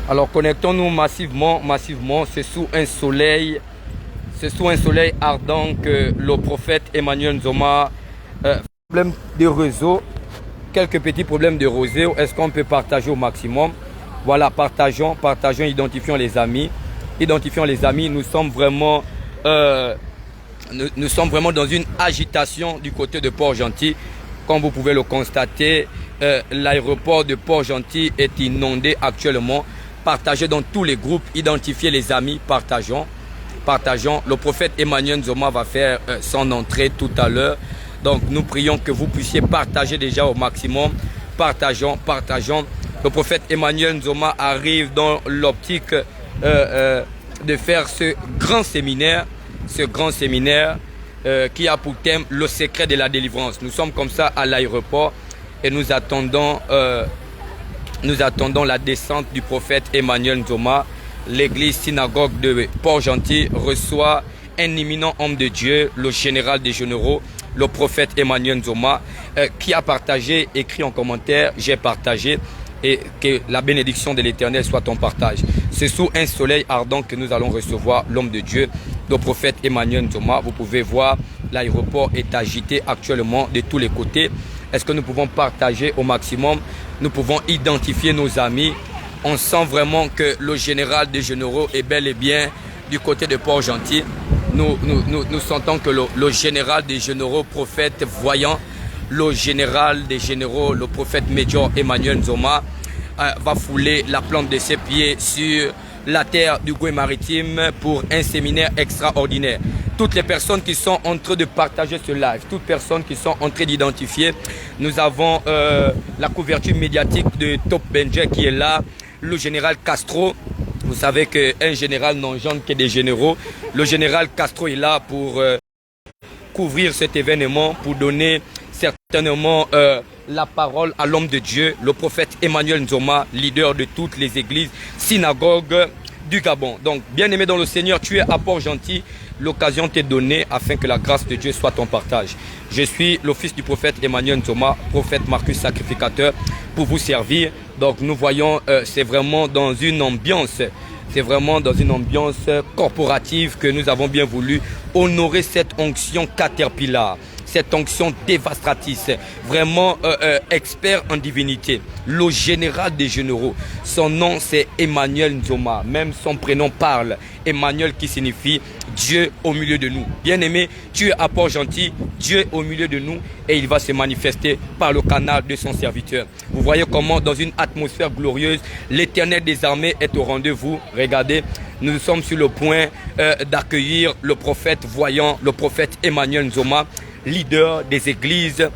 Alors connectons-nous massivement, c'est sous un soleil ardent que le prophète Emmanuel Nzoma, problème de réseau, quelques petits problèmes de réseau, est-ce qu'on peut partager au maximum? Voilà, partageons, identifions les amis, nous sommes vraiment dans une agitation du côté de Port-Gentil. Comme vous pouvez le constater, l'aéroport de Port-Gentil est inondé actuellement. Partagez dans tous les groupes, identifiez les amis, partageons. Le prophète Emmanuel Nzoma va faire son entrée tout à l'heure. Donc nous prions que vous puissiez partager déjà au maximum. Partageons. Le prophète Emmanuel Nzoma arrive dans l'optique de faire ce grand séminaire qui a pour thème le secret de la délivrance. Nous sommes comme ça à l'aéroport et nous attendons la descente du prophète Emmanuel Nzoma. L'église synagogue de Port-Gentil reçoit un éminent homme de Dieu, le général des généraux, le prophète Emmanuel Nzoma, qui a partagé, écrit en commentaire, j'ai partagé, et que la bénédiction de l'Éternel soit ton partage. C'est sous un soleil ardent que nous allons recevoir l'homme de Dieu, le prophète Emmanuel Nzoma. Vous pouvez voir, l'aéroport est agité actuellement de tous les côtés. Est-ce que nous pouvons partager au maximum? Nous pouvons identifier nos amis. On sent vraiment que le général des généraux est bel et bien du côté de Port-Gentil. Nous sentons que le général des généraux, prophète voyant, le général des généraux, le prophète Major Emmanuel Nzoma, va fouler la plante de ses pieds sur la terre du Goué maritime pour un séminaire extraordinaire. Toutes les personnes qui sont en train de partager ce live, toutes personnes qui sont en train d'identifier, nous avons la couverture médiatique de Top Benje qui est là, le général Castro. Vous savez qu'un général n'engendre que des généraux. Le général Castro est là pour couvrir cet événement, pour donner certainement la parole à l'homme de Dieu, le prophète Emmanuel Nzoma, leader de toutes les églises, synagogues du Gabon. Donc, bien-aimé dans le Seigneur, tu es à Port-Gentil. L'occasion t'est donnée afin que la grâce de Dieu soit ton partage. Je suis le fils du prophète Emmanuel Nzoma, prophète Marcus sacrificateur, pour vous servir. Donc nous voyons, c'est vraiment dans une ambiance corporative que nous avons bien voulu honorer cette onction caterpillar, cette onction dévastatrice, vraiment expert en divinité, le général des généraux. Son nom c'est Emmanuel Nzoma, même son prénom parle, Emmanuel qui signifie Dieu au milieu de nous. Bien-aimé, tu es à Port-Gentil, Dieu au milieu de nous et il va se manifester par le canal de son serviteur. Vous voyez comment dans une atmosphère glorieuse, l'Éternel des armées est au rendez-vous. Regardez, nous sommes sur le point d'accueillir le prophète voyant, le prophète Emmanuel Nzoma, leader des églises,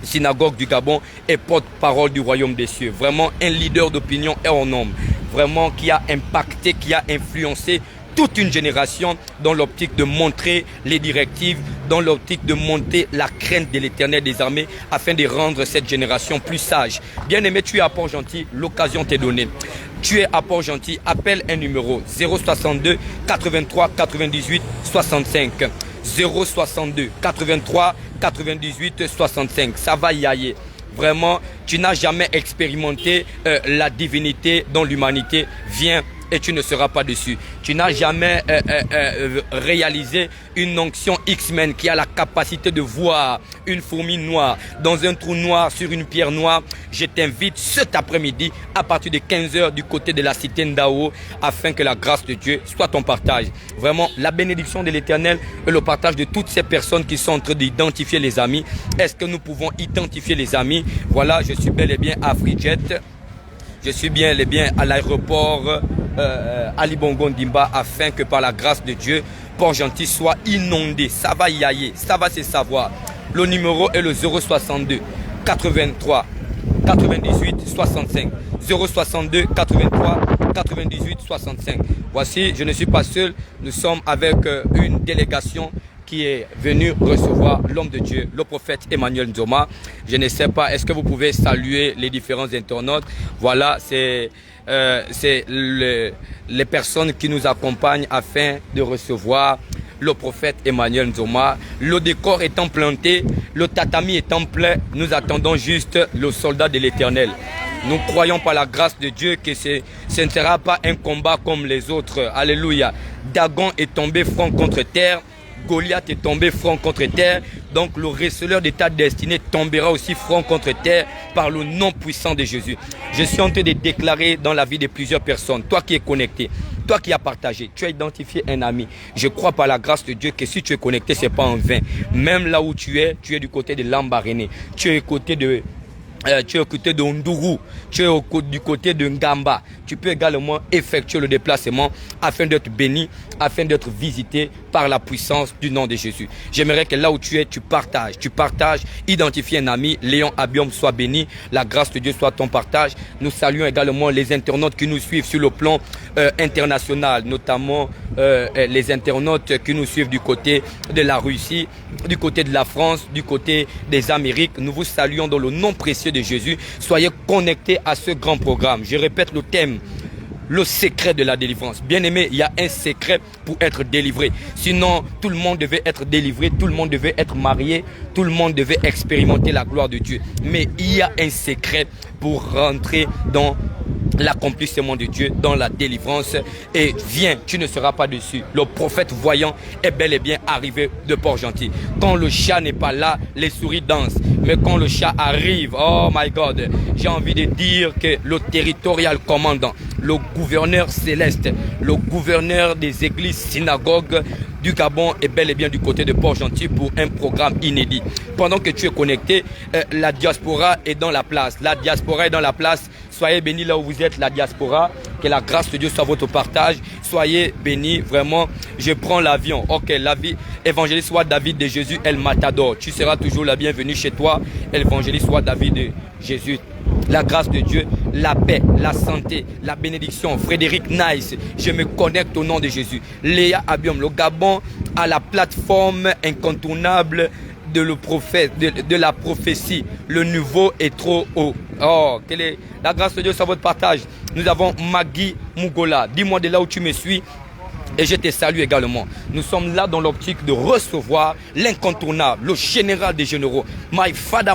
synagogue du Gabon et porte-parole du royaume des cieux. Vraiment un leader d'opinion et en homme, vraiment qui a impacté, qui a influencé toute une génération dans l'optique de montrer les directives, dans l'optique de monter la crainte de l'Éternel des armées afin de rendre cette génération plus sage. Bien-aimé, tu es à Port-Gentil, l'occasion t'est donnée. Tu es à Port-Gentil, appelle un numéro 062 83 98 65. 062 83 98 65. Ça va y aller. Vraiment, tu n'as jamais expérimenté la divinité dans l'humanité. Viens et tu ne seras pas dessus. Tu n'as jamais réalisé une onction X-Men qui a la capacité de voir une fourmi noire dans un trou noir sur une pierre noire. Je t'invite cet après-midi à partir de 15 h du côté de la cité Ndao afin que la grâce de Dieu soit ton partage. Vraiment, la bénédiction de l'Éternel et le partage de toutes ces personnes qui sont en train d'identifier les amis. Est-ce que nous pouvons identifier les amis? Voilà, je suis bel et bien à FreeJet. Je suis bien et bien à l'aéroport Ali Bongo Ndimba afin que par la grâce de Dieu, Port-Gentil soit inondé. Ça va y aller, ça va se savoir. Le numéro est le 062 83 98 65. 062 83 98 65. Voici, je ne suis pas seul, nous sommes avec une délégation qui est venu recevoir l'homme de Dieu, le prophète Emmanuel Nzoma. Je ne sais pas, est-ce que vous pouvez saluer les différents internautes? Voilà, c'est les personnes qui nous accompagnent afin de recevoir le prophète Emmanuel Nzoma. Le décor étant planté, le tatami étant plein, nous attendons juste le soldat de l'Éternel. Nous croyons par la grâce de Dieu que ce ne sera pas un combat comme les autres. Alléluia. Dagon est tombé front contre terre. Goliath est tombé front contre terre. Donc le receleur de ta destinée tombera aussi front contre terre par le nom puissant de Jésus. Je suis en train de déclarer dans la vie de plusieurs personnes, toi qui es connecté, toi qui as partagé, tu as identifié un ami. Je crois par la grâce de Dieu que si tu es connecté, ce n'est pas en vain. Même là où tu es du côté de Lambaréné, tu es du côté de Nduru, tu es du côté de Ngamba. Tu peux également effectuer le déplacement afin d'être béni, afin d'être visité par la puissance du nom de Jésus. J'aimerais que là où tu es, tu partages, identifie un ami. Léon Abiom soit béni, la grâce de Dieu soit ton partage. Nous saluons également les internautes qui nous suivent sur le plan international, notamment les internautes qui nous suivent du côté de la Russie, du côté de la France, du côté des Amériques. Nous vous saluons dans le nom précieux de Jésus. Soyez connectés à ce grand programme. Je répète le thème: le secret de la délivrance. Bien aimé, il y a un secret pour être délivré. Sinon, tout le monde devait être délivré, tout le monde devait être marié, tout le monde devait expérimenter la gloire de Dieu. Mais il y a un secret pour rentrer dans l'accomplissement de Dieu, dans la délivrance. Et viens, tu ne seras pas dessus. Le prophète voyant est bel et bien arrivé de Port-Gentil. Quand le chat n'est pas là, les souris dansent. Mais quand le chat arrive, oh my God, j'ai envie de dire que le territorial commandant, le gouverneur céleste, le gouverneur des églises synagogues du Gabon est bel et bien du côté de Port-Gentil pour un programme inédit. Pendant que tu es connecté, la diaspora est dans la place. La diaspora est dans la place. Soyez bénis là où vous êtes, la diaspora. Que la grâce de Dieu soit votre partage. Soyez bénis, vraiment. Je prends l'avion. Ok, l'avis. Évangéliste soit David de Jésus, El Matador. Tu seras toujours la bienvenue chez toi. Évangéliste soit David de Jésus. La grâce de Dieu, la paix, la santé, la bénédiction. Frédéric Nice, je me connecte au nom de Jésus. Léa Abiom, le Gabon a la plateforme incontournable de la prophétie. Le niveau est trop haut. Oh, quelle est la grâce de Dieu sur votre partage. Nous avons Magui Mugola. Dis-moi de là où tu me suis. Et je te salue également. Nous sommes là dans l'optique de recevoir l'incontournable, le général des généraux. My father,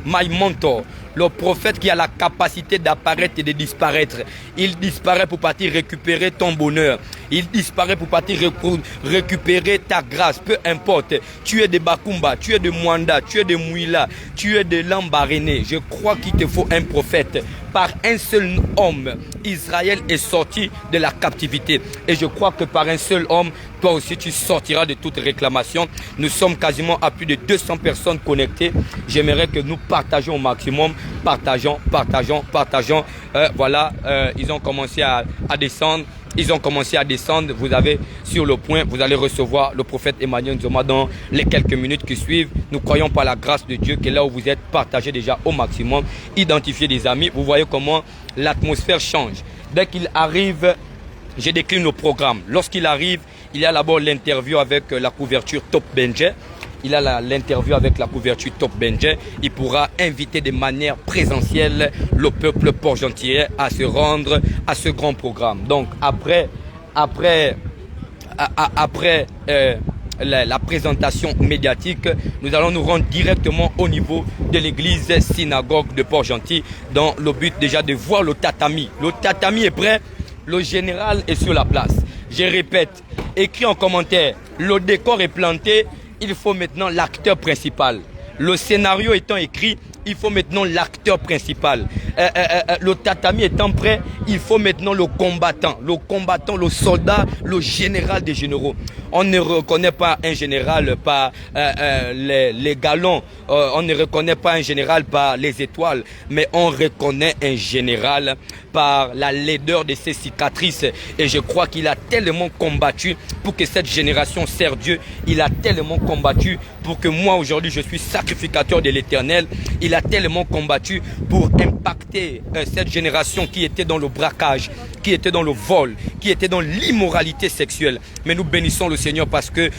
my mentor. Le prophète qui a la capacité d'apparaître et de disparaître. Il disparaît pour partir récupérer ton bonheur. Il disparaît pour partir récupérer ta grâce. Peu importe. Tu es de Bakumba, tu es de Mwanda, tu es de Mouila, tu es de Lambaréné. Je crois qu'il te faut un prophète. Par un seul homme, Israël est sorti de la captivité. Et je crois que par un seul homme, toi aussi tu sortiras de toute réclamation. Nous sommes quasiment à plus de 200 personnes connectées. J'aimerais que nous partagions au maximum. Partageons. Voilà, ils ont commencé à descendre. Vous avez sur le point, vous allez recevoir le prophète Emmanuel Nzoma dans les quelques minutes qui suivent. Nous croyons par la grâce de Dieu que là où vous êtes, partagez déjà au maximum. Identifiez des amis. Vous voyez comment l'atmosphère change. Dès qu'il arrive, je décline le programme. Lorsqu'il arrive, il y a d'abord l'interview avec la couverture Top Benje. Il a l'interview avec la couverture Top Benje. Il pourra inviter de manière présentielle le peuple port-gentillet à se rendre à ce grand programme. Donc après la présentation médiatique, nous allons nous rendre directement au niveau de l'église synagogue de Port-Gentil dans le but déjà de voir le tatami. Le tatami est prêt, le général est sur la place. Je répète, écrit en commentaire, le décor est planté. Il faut maintenant l'acteur principal. Le scénario étant écrit, il faut maintenant l'acteur principal. Le tatami étant prêt, il faut maintenant le combattant, le soldat, le général des généraux. On ne reconnaît pas un général par les galons, on ne reconnaît pas un général par les étoiles, mais on reconnaît un général par la laideur de ses cicatrices. Et je crois qu'il a tellement combattu pour que cette génération serve Dieu. Il a tellement combattu pour que moi aujourd'hui je suis sacrificateur de l'Éternel. Il a tellement combattu pour impacter impacter cette génération qui était dans le braquage, qui était dans le vol, qui était dans l'immoralité sexuelle. Mais nous bénissons le Seigneur parce que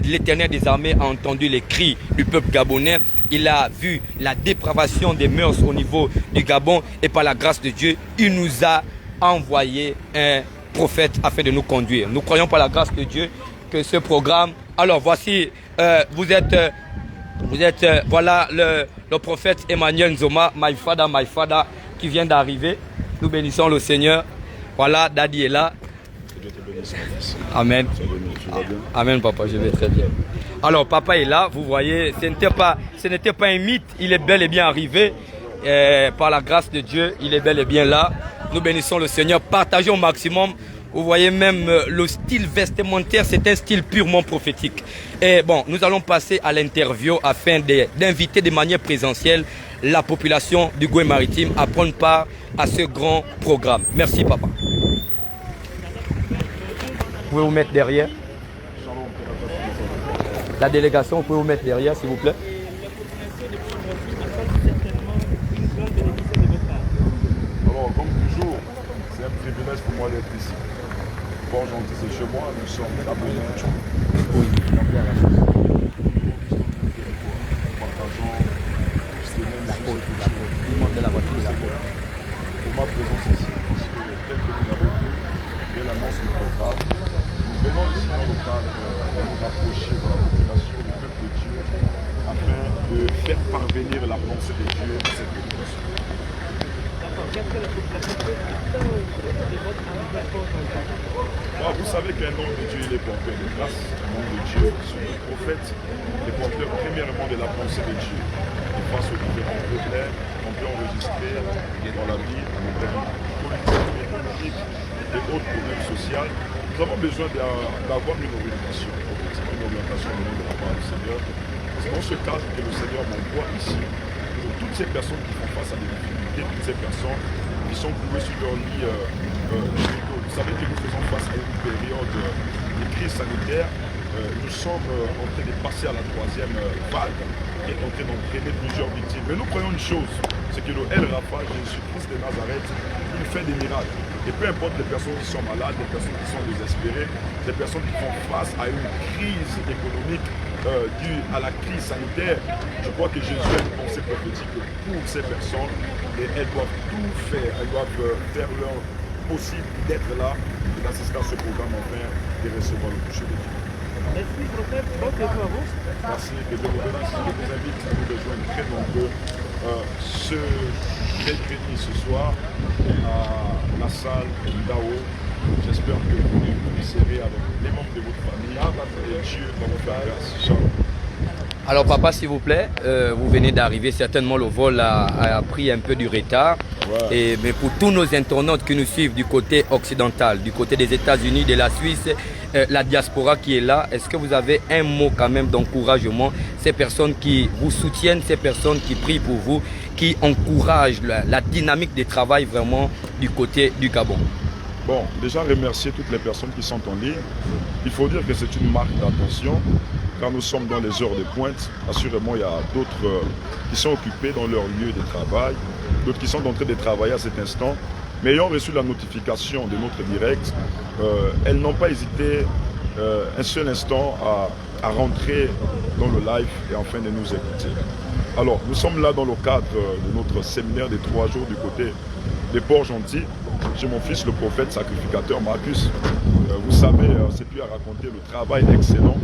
l'Éternel des armées a entendu les cris du peuple gabonais. Il a vu la dépravation des mœurs au niveau du Gabon et par la grâce de Dieu, il nous a envoyé un prophète afin de nous conduire. Nous croyons par la grâce de Dieu que ce programme... Alors voici, vous êtes voilà le prophète Emmanuel Nzoma, my father, qui vient d'arriver. Nous bénissons le Seigneur. Voilà, Daddy est là. Amen. Amen, papa, je vais très bien. Alors, papa est là, vous voyez, ce n'était pas un mythe, il est bel et bien arrivé. Par la grâce de Dieu, il est bel et bien là. Nous bénissons le Seigneur, partagez au maximum. Vous voyez même le style vestimentaire, c'est un style purement prophétique. Et bon, nous allons passer à l'interview afin d'inviter de manière présentielle la population du Goué Maritime à prendre part à ce grand programme. Merci, papa. Vous pouvez vous mettre derrière. La délégation, vous pouvez vous mettre derrière, s'il vous plaît. Alors, comme toujours, c'est un privilège pour moi d'être ici. Port-Gentil, c'est chez moi, nous sommes la bonne oui. Partageons la côte, pour ma présence ici, parce que tel que nous l'avons vu, dès l'annonce du programme, nous venons ici dans le cadre de nous rapprocher de la population du peuple de Dieu afin de faire parvenir la pensée de Dieu à cette population. Qu'est-ce que la population peut attendre de votre arrivée à Port-Gentil? Vous savez qu'un homme de Dieu, il est porteur de grâce, un homme de Dieu, sur le prophète, il est porteur premièrement de la pensée de Dieu. Et face aux différents problèmes qu'on peut enregistrer dans la vie, en termes politiques, économiques et autres problèmes sociaux, nous avons besoin d'avoir une orientation. Une orientation au nom de la part du Seigneur. C'est dans ce cadre que le Seigneur m'envoie ici pour toutes ces personnes qui font face à des difficultés, toutes ces personnes qui sont clouées sur leur lit. Vous savez que nous faisons face à une période de crise sanitaire. Nous sommes en train de passer à la troisième vague et en train d'entraîner plusieurs victimes. Mais nous croyons une chose, c'est que le El Rafa, Jésus-Christ de Nazareth, il fait des miracles. Et peu importe les personnes qui sont malades, les personnes qui sont désespérées, les personnes qui font face à une crise économique due à la crise sanitaire, je crois que Jésus a une pensée prophétique pour ces personnes et elles doivent tout faire, elles doivent faire leur possible d'être là et d'assister à ce programme afin de recevoir le toucher de Dieu. Merci, prophète. Bonne saison à vous. Merci, que Dieu vous bénisse. Je vous invite à nous rejoindre très nombreux ce mercredi, ce soir, à la salle d'Ao. J'espère que vous serez avec les membres de votre famille et Dieu va vous faire grâce. Alors papa, s'il vous plaît, vous venez d'arriver, certainement le vol a pris un peu du retard. Ouais. Mais pour tous nos internautes qui nous suivent du côté occidental, du côté des États-Unis, de la Suisse, la diaspora qui est là, est-ce que vous avez un mot quand même d'encouragement? Ces personnes qui vous soutiennent, ces personnes qui prient pour vous, qui encouragent la dynamique de travail vraiment du côté du Gabon. Bon, déjà remercier toutes les personnes qui sont en ligne. Il faut dire que c'est une marque d'attention. Quand nous sommes dans les heures de pointe, assurément il y a d'autres qui sont occupés dans leur lieu de travail, d'autres qui sont en train de travailler à cet instant. Mais ayant reçu la notification de notre direct, elles n'ont pas hésité un seul instant à rentrer dans le live et enfin de nous écouter. Alors, nous sommes là dans le cadre de notre séminaire de 3 jours du côté des Port-Gentil. J'ai mon fils, le prophète sacrificateur Marcus. Vous savez, c'est lui à raconter le travail excellent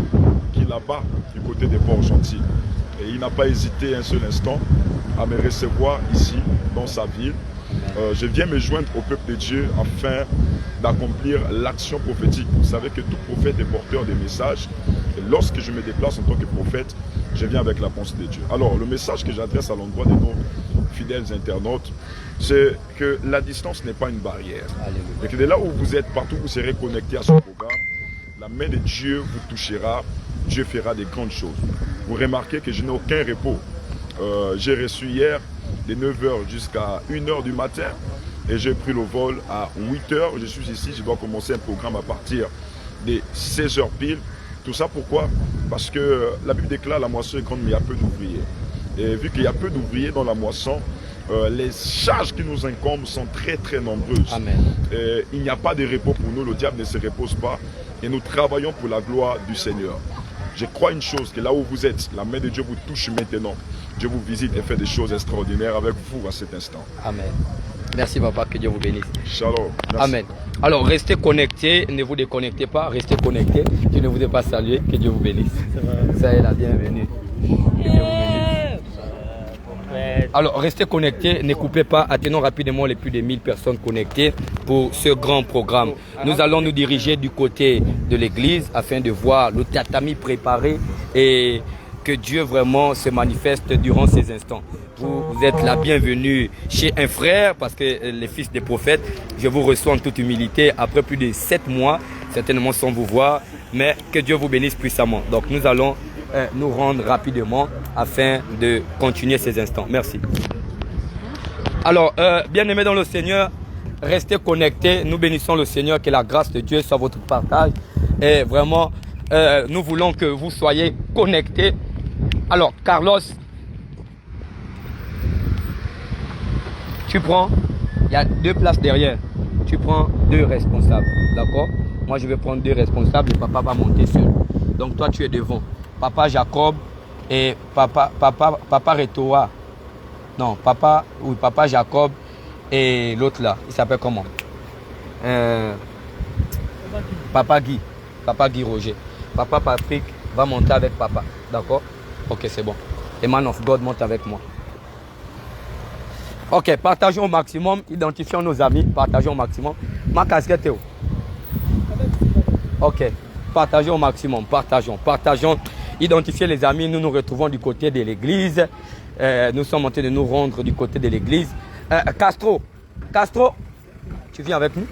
qu'il a bas du côté des Port-Gentil. Et il n'a pas hésité un seul instant à me recevoir ici, dans sa ville. Je viens me joindre au peuple de Dieu afin d'accomplir l'action prophétique. Vous savez que tout prophète est porteur des messages. Et lorsque je me déplace en tant que prophète, je viens avec la pensée de Dieu. Alors, le message que j'adresse à l'endroit de nos fidèles internautes, c'est que la distance n'est pas une barrière. Et que de là où vous êtes, partout où vous serez connecté à ce programme, la main de Dieu vous touchera, Dieu fera des grandes choses. Vous remarquez que je n'ai aucun repos. J'ai reçu hier de 9h jusqu'à 1h du matin et j'ai pris le vol à 8h. Je suis ici, je dois commencer un programme à partir de 16h pile. Tout ça pourquoi? Parce que la Bible déclare la moisson est grande mais il y a peu d'ouvriers. Et vu qu'il y a peu d'ouvriers dans la moisson, les charges qui nous incombent sont très très nombreuses. Amen. Il n'y a pas de repos pour nous, le diable ne se repose pas et nous travaillons pour la gloire du Seigneur. Je crois une chose, que là où vous êtes, la main de Dieu vous touche maintenant. Dieu vous visite et fait des choses extraordinaires avec vous à cet instant. Amen. Merci papa, que Dieu vous bénisse. Shalom. Merci. Amen. Alors restez connectés, ne vous déconnectez pas, restez connectés. Je ne vous ai pas salué, que Dieu vous bénisse. Ça est la bienvenue. Que Dieu vous bénisse. Alors restez connectés, ne coupez pas, atteignons rapidement les plus de 1000 personnes connectées pour ce grand programme. Nous allons nous diriger du côté de l'église afin de voir le tatami préparé et que Dieu vraiment se manifeste durant ces instants. Vous êtes la bienvenue chez un frère parce que les fils des prophètes, je vous reçois en toute humilité après plus de 7 mois, certainement sans vous voir, mais que Dieu vous bénisse puissamment. Donc nous allons nous rendre rapidement afin de continuer ces instants. Merci. Alors, bien-aimés dans le Seigneur, restez connectés. Nous bénissons le Seigneur, que la grâce de Dieu soit votre partage. Et vraiment, nous voulons que vous soyez connectés. Alors, Carlos, tu prends, il y a 2 places derrière. Tu prends 2 responsables, d'accord? Moi, je vais prendre 2 responsables et papa va monter seul. Donc, toi, tu es devant. Papa Jacob et papa Retoa. Non, papa Jacob et l'autre là, il s'appelle comment? Papa Guy Roger. Papa Patrick va monter avec papa, d'accord? Ok, c'est bon. Et Man of God monte avec moi. Ok, partageons au maximum, identifions nos amis, partageons au maximum. Ma casquette est où? Ok, partageons au maximum, partageons. Identifiez les amis, nous nous retrouvons du côté de l'église. Nous sommes en train de nous rendre du côté de l'église. Castro, tu viens avec nous?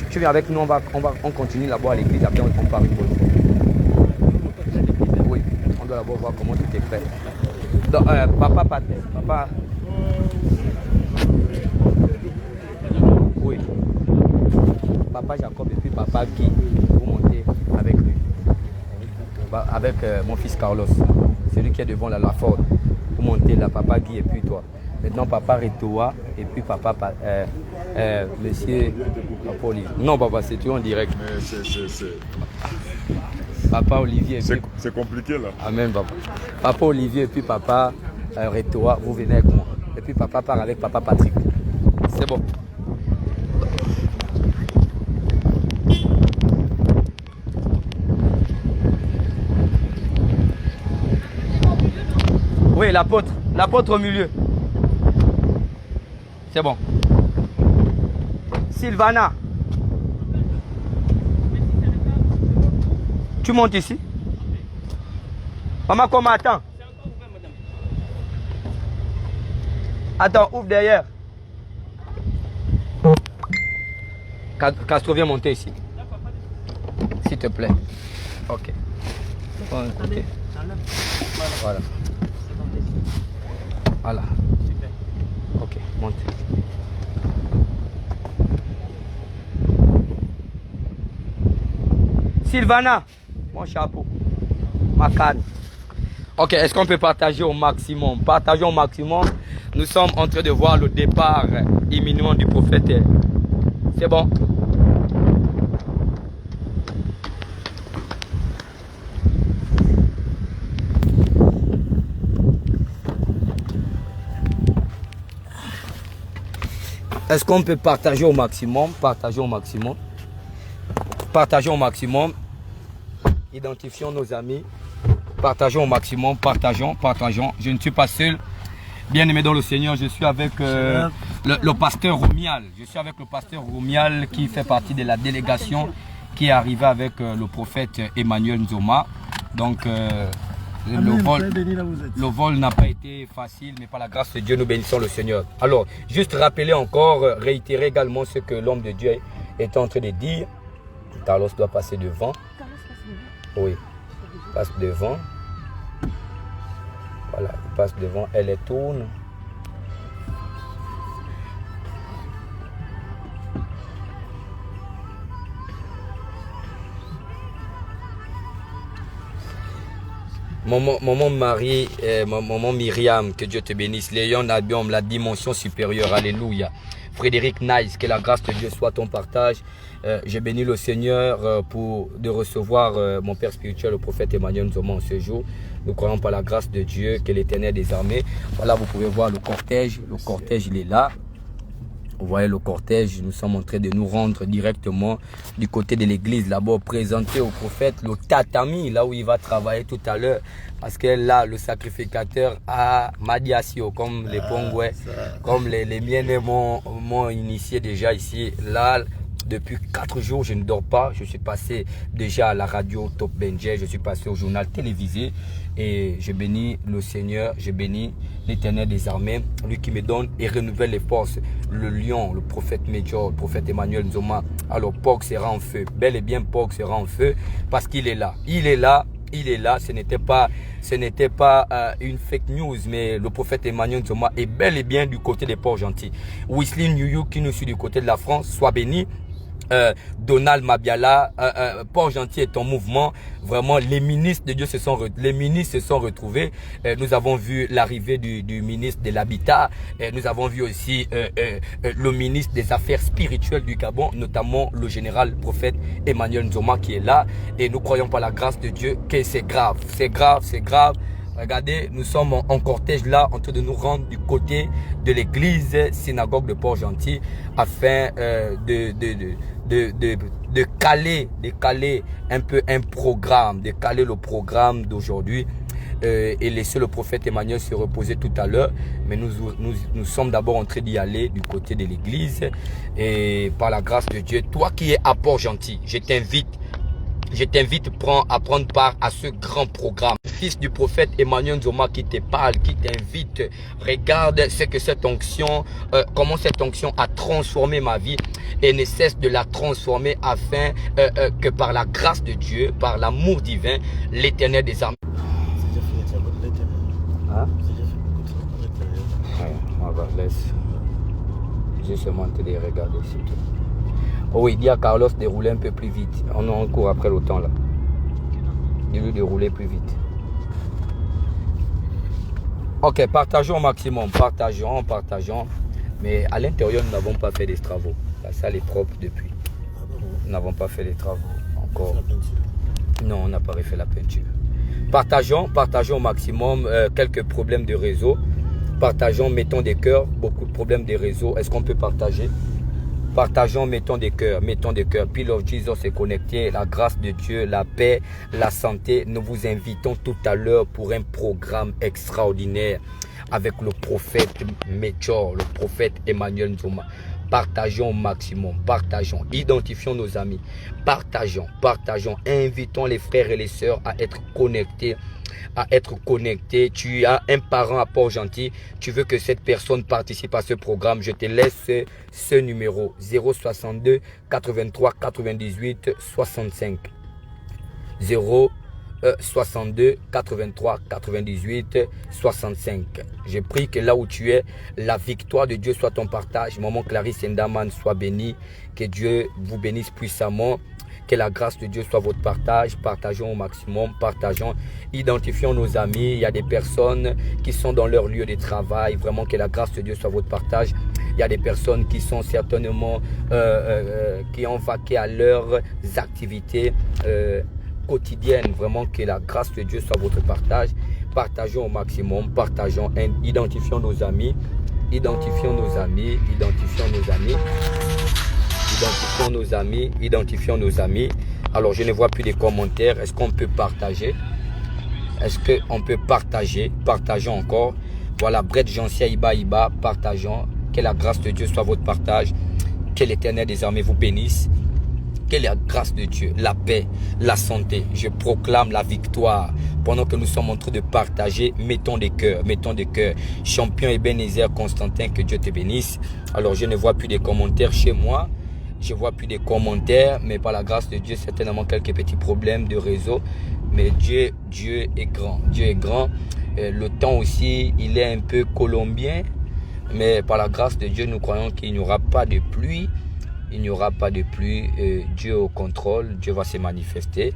Tu viens avec nous, on continue là-bas à l'église, après on part une pause. Oui, on doit d'abord voir comment tout est fait. Donc, papa. Oui. Papa Jacob et puis papa Guy, vous montez avec lui. Avec mon fils Carlos, celui qui est devant la Ford. Vous montez là, papa Guy et puis toi. Maintenant papa Retoa et puis papa monsieur Papa Olivier. Non papa, c'est tout en direct. Mais Papa Olivier. c'est compliqué là. Amen papa. Papa Olivier et puis papa Retoa, vous venez avec moi. Et puis papa part avec papa Patrick. C'est bon. Oui, l'apôtre au milieu. C'est bon. Sylvana. Tu montes ici. Maman, comment attends? Attends, ouvre derrière. Castro, viens monter ici. S'il te plaît. Ok. Prends un côté. Voilà. Voilà. Super. Ok, monte. Sylvana, mon chapeau, ma canne. Ok, est-ce qu'on peut partager au maximum? Partageons au maximum. Nous sommes en train de voir le départ imminent du prophète. C'est bon? Est-ce qu'on peut partager au maximum? Partageons au maximum. Partageons au maximum. Identifions nos amis. Partageons au maximum. Partageons. Je ne suis pas seul. Bien-aimé dans le Seigneur, je suis avec le pasteur Romial. Je suis avec le pasteur Romial qui fait partie de la délégation qui est arrivée avec le prophète Emmanuel Nzoma. Donc, le vol n'a pas été facile, mais par la grâce de Dieu, nous bénissons le Seigneur. Alors, juste rappeler encore, réitérer également ce que l'homme de Dieu est en train de dire. Carlos doit passer devant. Oui, passe devant. Voilà, il passe devant, elle est tourne. Maman Marie, maman Myriam, que Dieu te bénisse. Léon Nabiom, la dimension supérieure, alléluia. Frédéric Nice, que la grâce de Dieu soit ton partage. Je bénis le Seigneur de recevoir mon Père spirituel, le prophète Emmanuel Nzoma en ce jour. Nous croyons par la grâce de Dieu que l'Éternel des armées. Voilà, vous pouvez voir le cortège. Le cortège, il est là. Vous voyez le cortège, nous sommes en train de nous rendre directement du côté de l'église, là-bas, présenter au prophète le tatami, là où il va travailler tout à l'heure. Parce que là, le sacrificateur a Madiasio, comme les Pongouais, comme les miens m'ont initié déjà ici. Là, depuis 4 jours, je ne dors pas. Je suis passé déjà à la radio Top Benjé, je suis passé au journal télévisé. Et je bénis le Seigneur, je bénis l'Éternel des armées, lui qui me donne et renouvelle les forces. Le lion, le prophète Major, le prophète Emmanuel Nzoma. Alors Pog sera en feu, bel et bien Pog sera en feu parce qu'il est là. Il est là, il est là. Ce n'était pas une fake news, mais le prophète Emmanuel Nzoma est bel et bien du côté des Port-Gentil. Wesley Nyouyou qui nous suit du côté de la France, soit béni. Donald Mabiala, Port-Gentil est en mouvement. Vraiment, les ministres de Dieu se sont retrouvés. Nous avons vu l'arrivée du ministre de l'Habitat. Nous avons vu aussi le ministre des Affaires spirituelles du Gabon, notamment le général prophète Emmanuel Nzoma qui est là. Et nous croyons par la grâce de Dieu que c'est grave. C'est grave, c'est grave. Regardez, nous sommes en cortège là, en train de nous rendre du côté de l'église synagogue de Port-Gentil afin de caler un peu un programme, de caler le programme d'aujourd'hui et laisser le prophète Emmanuel se reposer tout à l'heure. Mais nous sommes d'abord en train d'y aller du côté de l'église et par la grâce de Dieu, toi qui es à Port-Gentil, je t'invite à prendre part à ce grand programme. Fils du prophète Emmanuel Nzoma qui te parle, qui t'invite. Regarde ce que cette onction, comment cette onction a transformé ma vie et ne cesse de la transformer afin que par la grâce de Dieu, par l'amour divin, l'Éternel des armées. Hein? On va laisser. J'ai seulement te les regarder, c'est tout. Oh, il dit à Carlos de rouler un peu plus vite. On court après le temps là. Dis-lui de rouler plus vite. Ok, partageons au maximum. Partageons. Mais à l'intérieur, nous n'avons pas fait des travaux. La salle est propre depuis. Nous n'avons pas fait des travaux encore. Non, on n'a pas refait la peinture. Partageons au maximum. Quelques problèmes de réseau. Partageons, mettons des cœurs. Beaucoup de problèmes de réseau. Est-ce qu'on peut partager? Partageons, mettons des cœurs. Pile of Jesus est connecté. La grâce de Dieu, la paix, la santé. Nous vous invitons tout à l'heure pour un programme extraordinaire avec le prophète Major, le prophète Emmanuel Nzoma. Partageons au maximum, partageons, identifions nos amis, partageons, invitons les frères et les sœurs à être connectés. Tu as un parent à Port-Gentil, tu veux que cette personne participe à ce programme, je te laisse ce numéro 062 83 98 65 062 83 98 65. Je prie que là où tu es, la victoire de Dieu soit ton partage. Maman Clarisse Endaman soit bénie, que Dieu vous bénisse puissamment. Que la grâce de Dieu soit votre partage. Partageons au maximum, identifions nos amis. Il y a des personnes qui sont dans leur lieu de travail. Vraiment que la grâce de Dieu soit votre partage. Il y a des personnes qui sont certainement, qui ont vaqué à leurs activités quotidiennes. Vraiment que la grâce de Dieu soit votre partage. Partageons au maximum, identifions nos amis. Identifions nos amis. Alors, je ne vois plus de commentaires. Est-ce qu'on peut partager? Partageons encore. Voilà, Brett Jansia Iba, partageons. Que la grâce de Dieu soit votre partage. Que l'Éternel des armées vous bénisse. Que la grâce de Dieu, la paix, la santé. Je proclame la victoire. Pendant que nous sommes en train de partager, mettons des cœurs. Champion Ebenezer Constantin, que Dieu te bénisse. Alors, je ne vois plus de commentaires chez moi. Mais par la grâce de Dieu, certainement quelques petits problèmes de réseau. Mais Dieu est grand. Le temps aussi, il est un peu colombien. Mais par la grâce de Dieu, nous croyons qu'il n'y aura pas de pluie. Dieu au contrôle. Dieu va se manifester.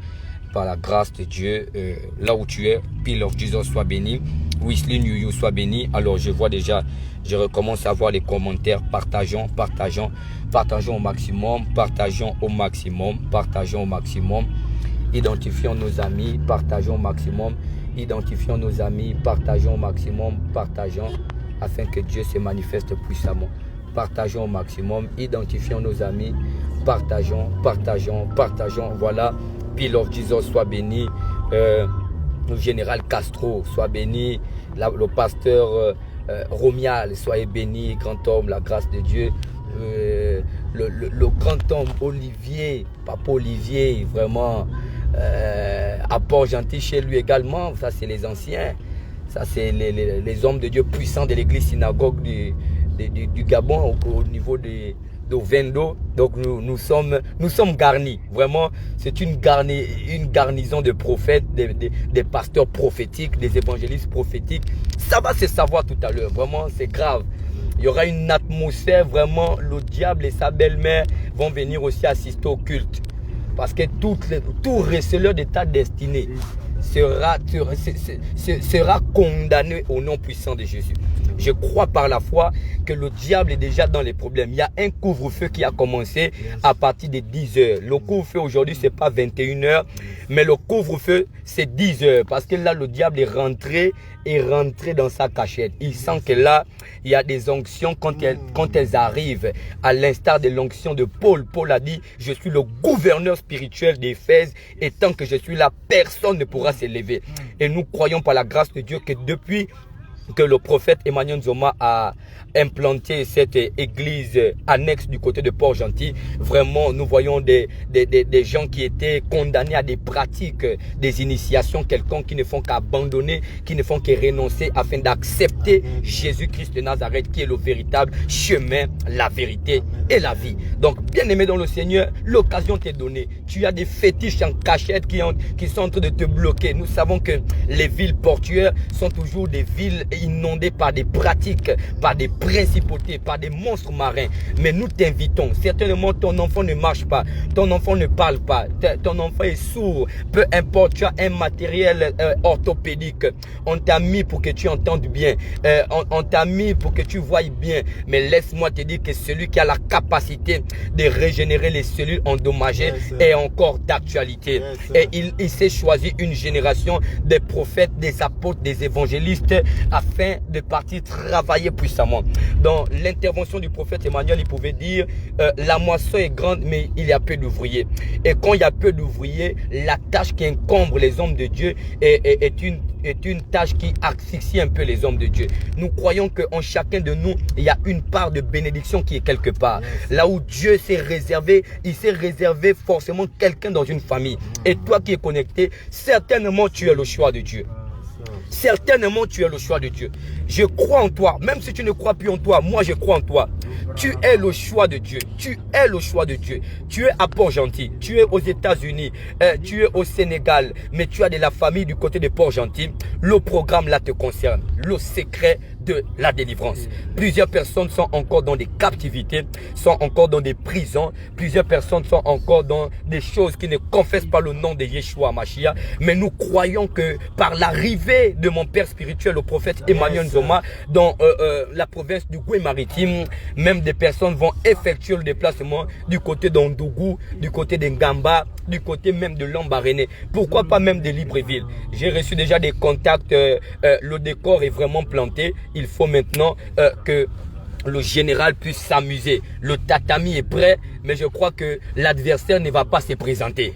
par la grâce de Dieu, là où tu es, Pile of Jesus soit béni, Whistling You soit béni. Alors je vois déjà, je recommence à voir les commentaires, partageons au maximum, partageons au maximum, identifions nos amis, partageons au maximum, identifions nos amis, partageons au maximum, partageons, afin que Dieu se manifeste puissamment. Partageons au maximum, identifions nos amis, partageons, voilà, Pile of Jesus soit béni, le général Castro soit béni, le pasteur Romial, soyez béni, grand homme, la grâce de Dieu, le grand homme Olivier, Papa Olivier, vraiment, à Port-Gentil chez lui également, ça c'est les anciens, ça c'est les hommes de Dieu puissants de l'église synagogue du Gabon au niveau de Vendo. Donc nous sommes garnis, vraiment c'est une garnison de prophètes, des pasteurs prophétiques, des évangélistes prophétiques. Ça va se savoir tout à l'heure, vraiment c'est grave. Il y aura une atmosphère, vraiment le diable et sa belle-mère vont venir aussi assister au culte. Parce que tout receleur de ta destinée sera condamné au nom puissant de Jésus. Je crois par la foi que le diable est déjà dans les problèmes. Il y a un couvre-feu qui a commencé à partir de 10 heures. Le couvre-feu aujourd'hui, ce n'est pas 21 heures, mais le couvre-feu, c'est 10 heures. Parce que là, le diable est rentré dans sa cachette. Il sent que là, il y a des onctions quand elles arrivent, à l'instar de l'onction de Paul. Paul a dit, je suis le gouverneur spirituel d'Éphèse et tant que je suis là, personne ne pourra s'élever. Et nous croyons par la grâce de Dieu que depuis que le prophète Emmanuel Nzoma a implanté cette église annexe du côté de Port-Gentil, vraiment nous voyons des gens qui étaient condamnés à des pratiques, des initiations quelconques qui ne font qu'abandonner, qui ne font que renoncer afin d'accepter Jésus-Christ de Nazareth qui est le véritable chemin, la vérité et la vie. Donc bien aimé dans le Seigneur, l'occasion t'est donnée. Tu as des fétiches en cachette qui sont en train de te bloquer. Nous savons que les villes portuaires sont toujours des villes inondées par des pratiques, par des principautés, par des monstres marins. Mais nous t'invitons, certainement ton enfant ne marche pas, ton enfant ne parle pas, ton enfant est sourd, peu importe, tu as un matériel orthopédique, on t'a mis pour que tu entendes bien, on t'a mis pour que tu voies bien, mais laisse-moi te dire que celui qui a la capacité de régénérer les cellules endommagées est encore d'actualité. Et il s'est choisi une génération des prophètes, des apôtres, des évangélistes afin de partir travailler puissamment. Dans l'intervention du prophète Emmanuel, il pouvait dire la moisson est grande mais il y a peu d'ouvriers. Et quand il y a peu d'ouvriers, la tâche qui incombe les hommes de Dieu est une tâche qui asphyxie un peu les hommes de Dieu. Nous croyons qu'en chacun de nous, il y a une part de bénédiction qui est quelque part. Là où Dieu s'est réservé, il s'est réservé forcément quelqu'un dans une famille. Et toi qui es connecté, certainement tu es le choix de Dieu. Certainement tu es le choix de Dieu. Je crois en toi, même si tu ne crois plus en toi, moi je crois en toi. Tu es le choix de Dieu. Tu es le choix de Dieu. Tu es à Port-Gentil, tu es aux États-Unis, tu es au Sénégal, mais tu as de la famille du côté de Port-Gentil. Le programme là te concerne. Le secret de la délivrance. Plusieurs personnes sont encore dans des captivités, sont encore dans des prisons. Plusieurs personnes sont encore dans des choses qui ne confessent pas le nom de Yeshua Mashiach. Mais nous croyons que par l'arrivée de mon père spirituel, le prophète Emmanuel Nzoma, dans la province du Goué-Maritime, même des personnes vont effectuer le déplacement du côté d'Ondougou, du côté d'Ngamba, du côté même de Lambaréné. Pourquoi pas même de Libreville? J'ai reçu déjà des contacts, le décor est vraiment planté. Il faut maintenant que le général puisse s'amuser. Le tatami est prêt, mais je crois que l'adversaire ne va pas se présenter.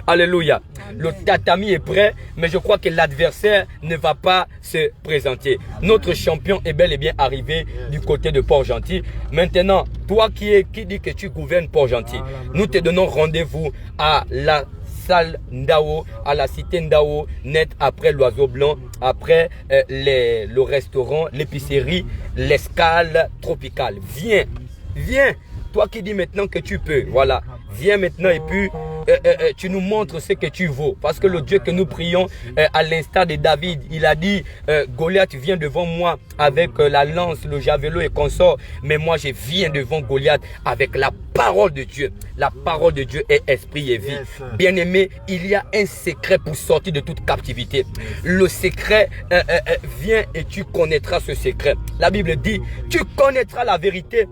Alléluia. Le tatami est prêt, mais je crois que l'adversaire ne va pas se présenter. Notre champion est bel et bien arrivé du côté de Port-Gentil. Maintenant, toi qui dis que tu gouvernes Port-Gentil, nous te donnons rendez-vous à la salle Ndao, à la cité Ndao, net après l'Oiseau Blanc, après le restaurant, l'épicerie, l'escale tropicale. Viens, viens, toi qui dis maintenant que tu peux, voilà, viens maintenant et puis tu nous montres ce que tu vaux. Parce que le Dieu que nous prions, à l'instar de David, il a dit, Goliath vient devant moi avec la lance, le javelot et consort. Mais moi, je viens devant Goliath avec la parole de Dieu. La parole de Dieu est esprit et vie. Bien-aimé, il y a un secret pour sortir de toute captivité. Le secret, viens et tu connaîtras ce secret. La Bible dit, tu connaîtras la vérité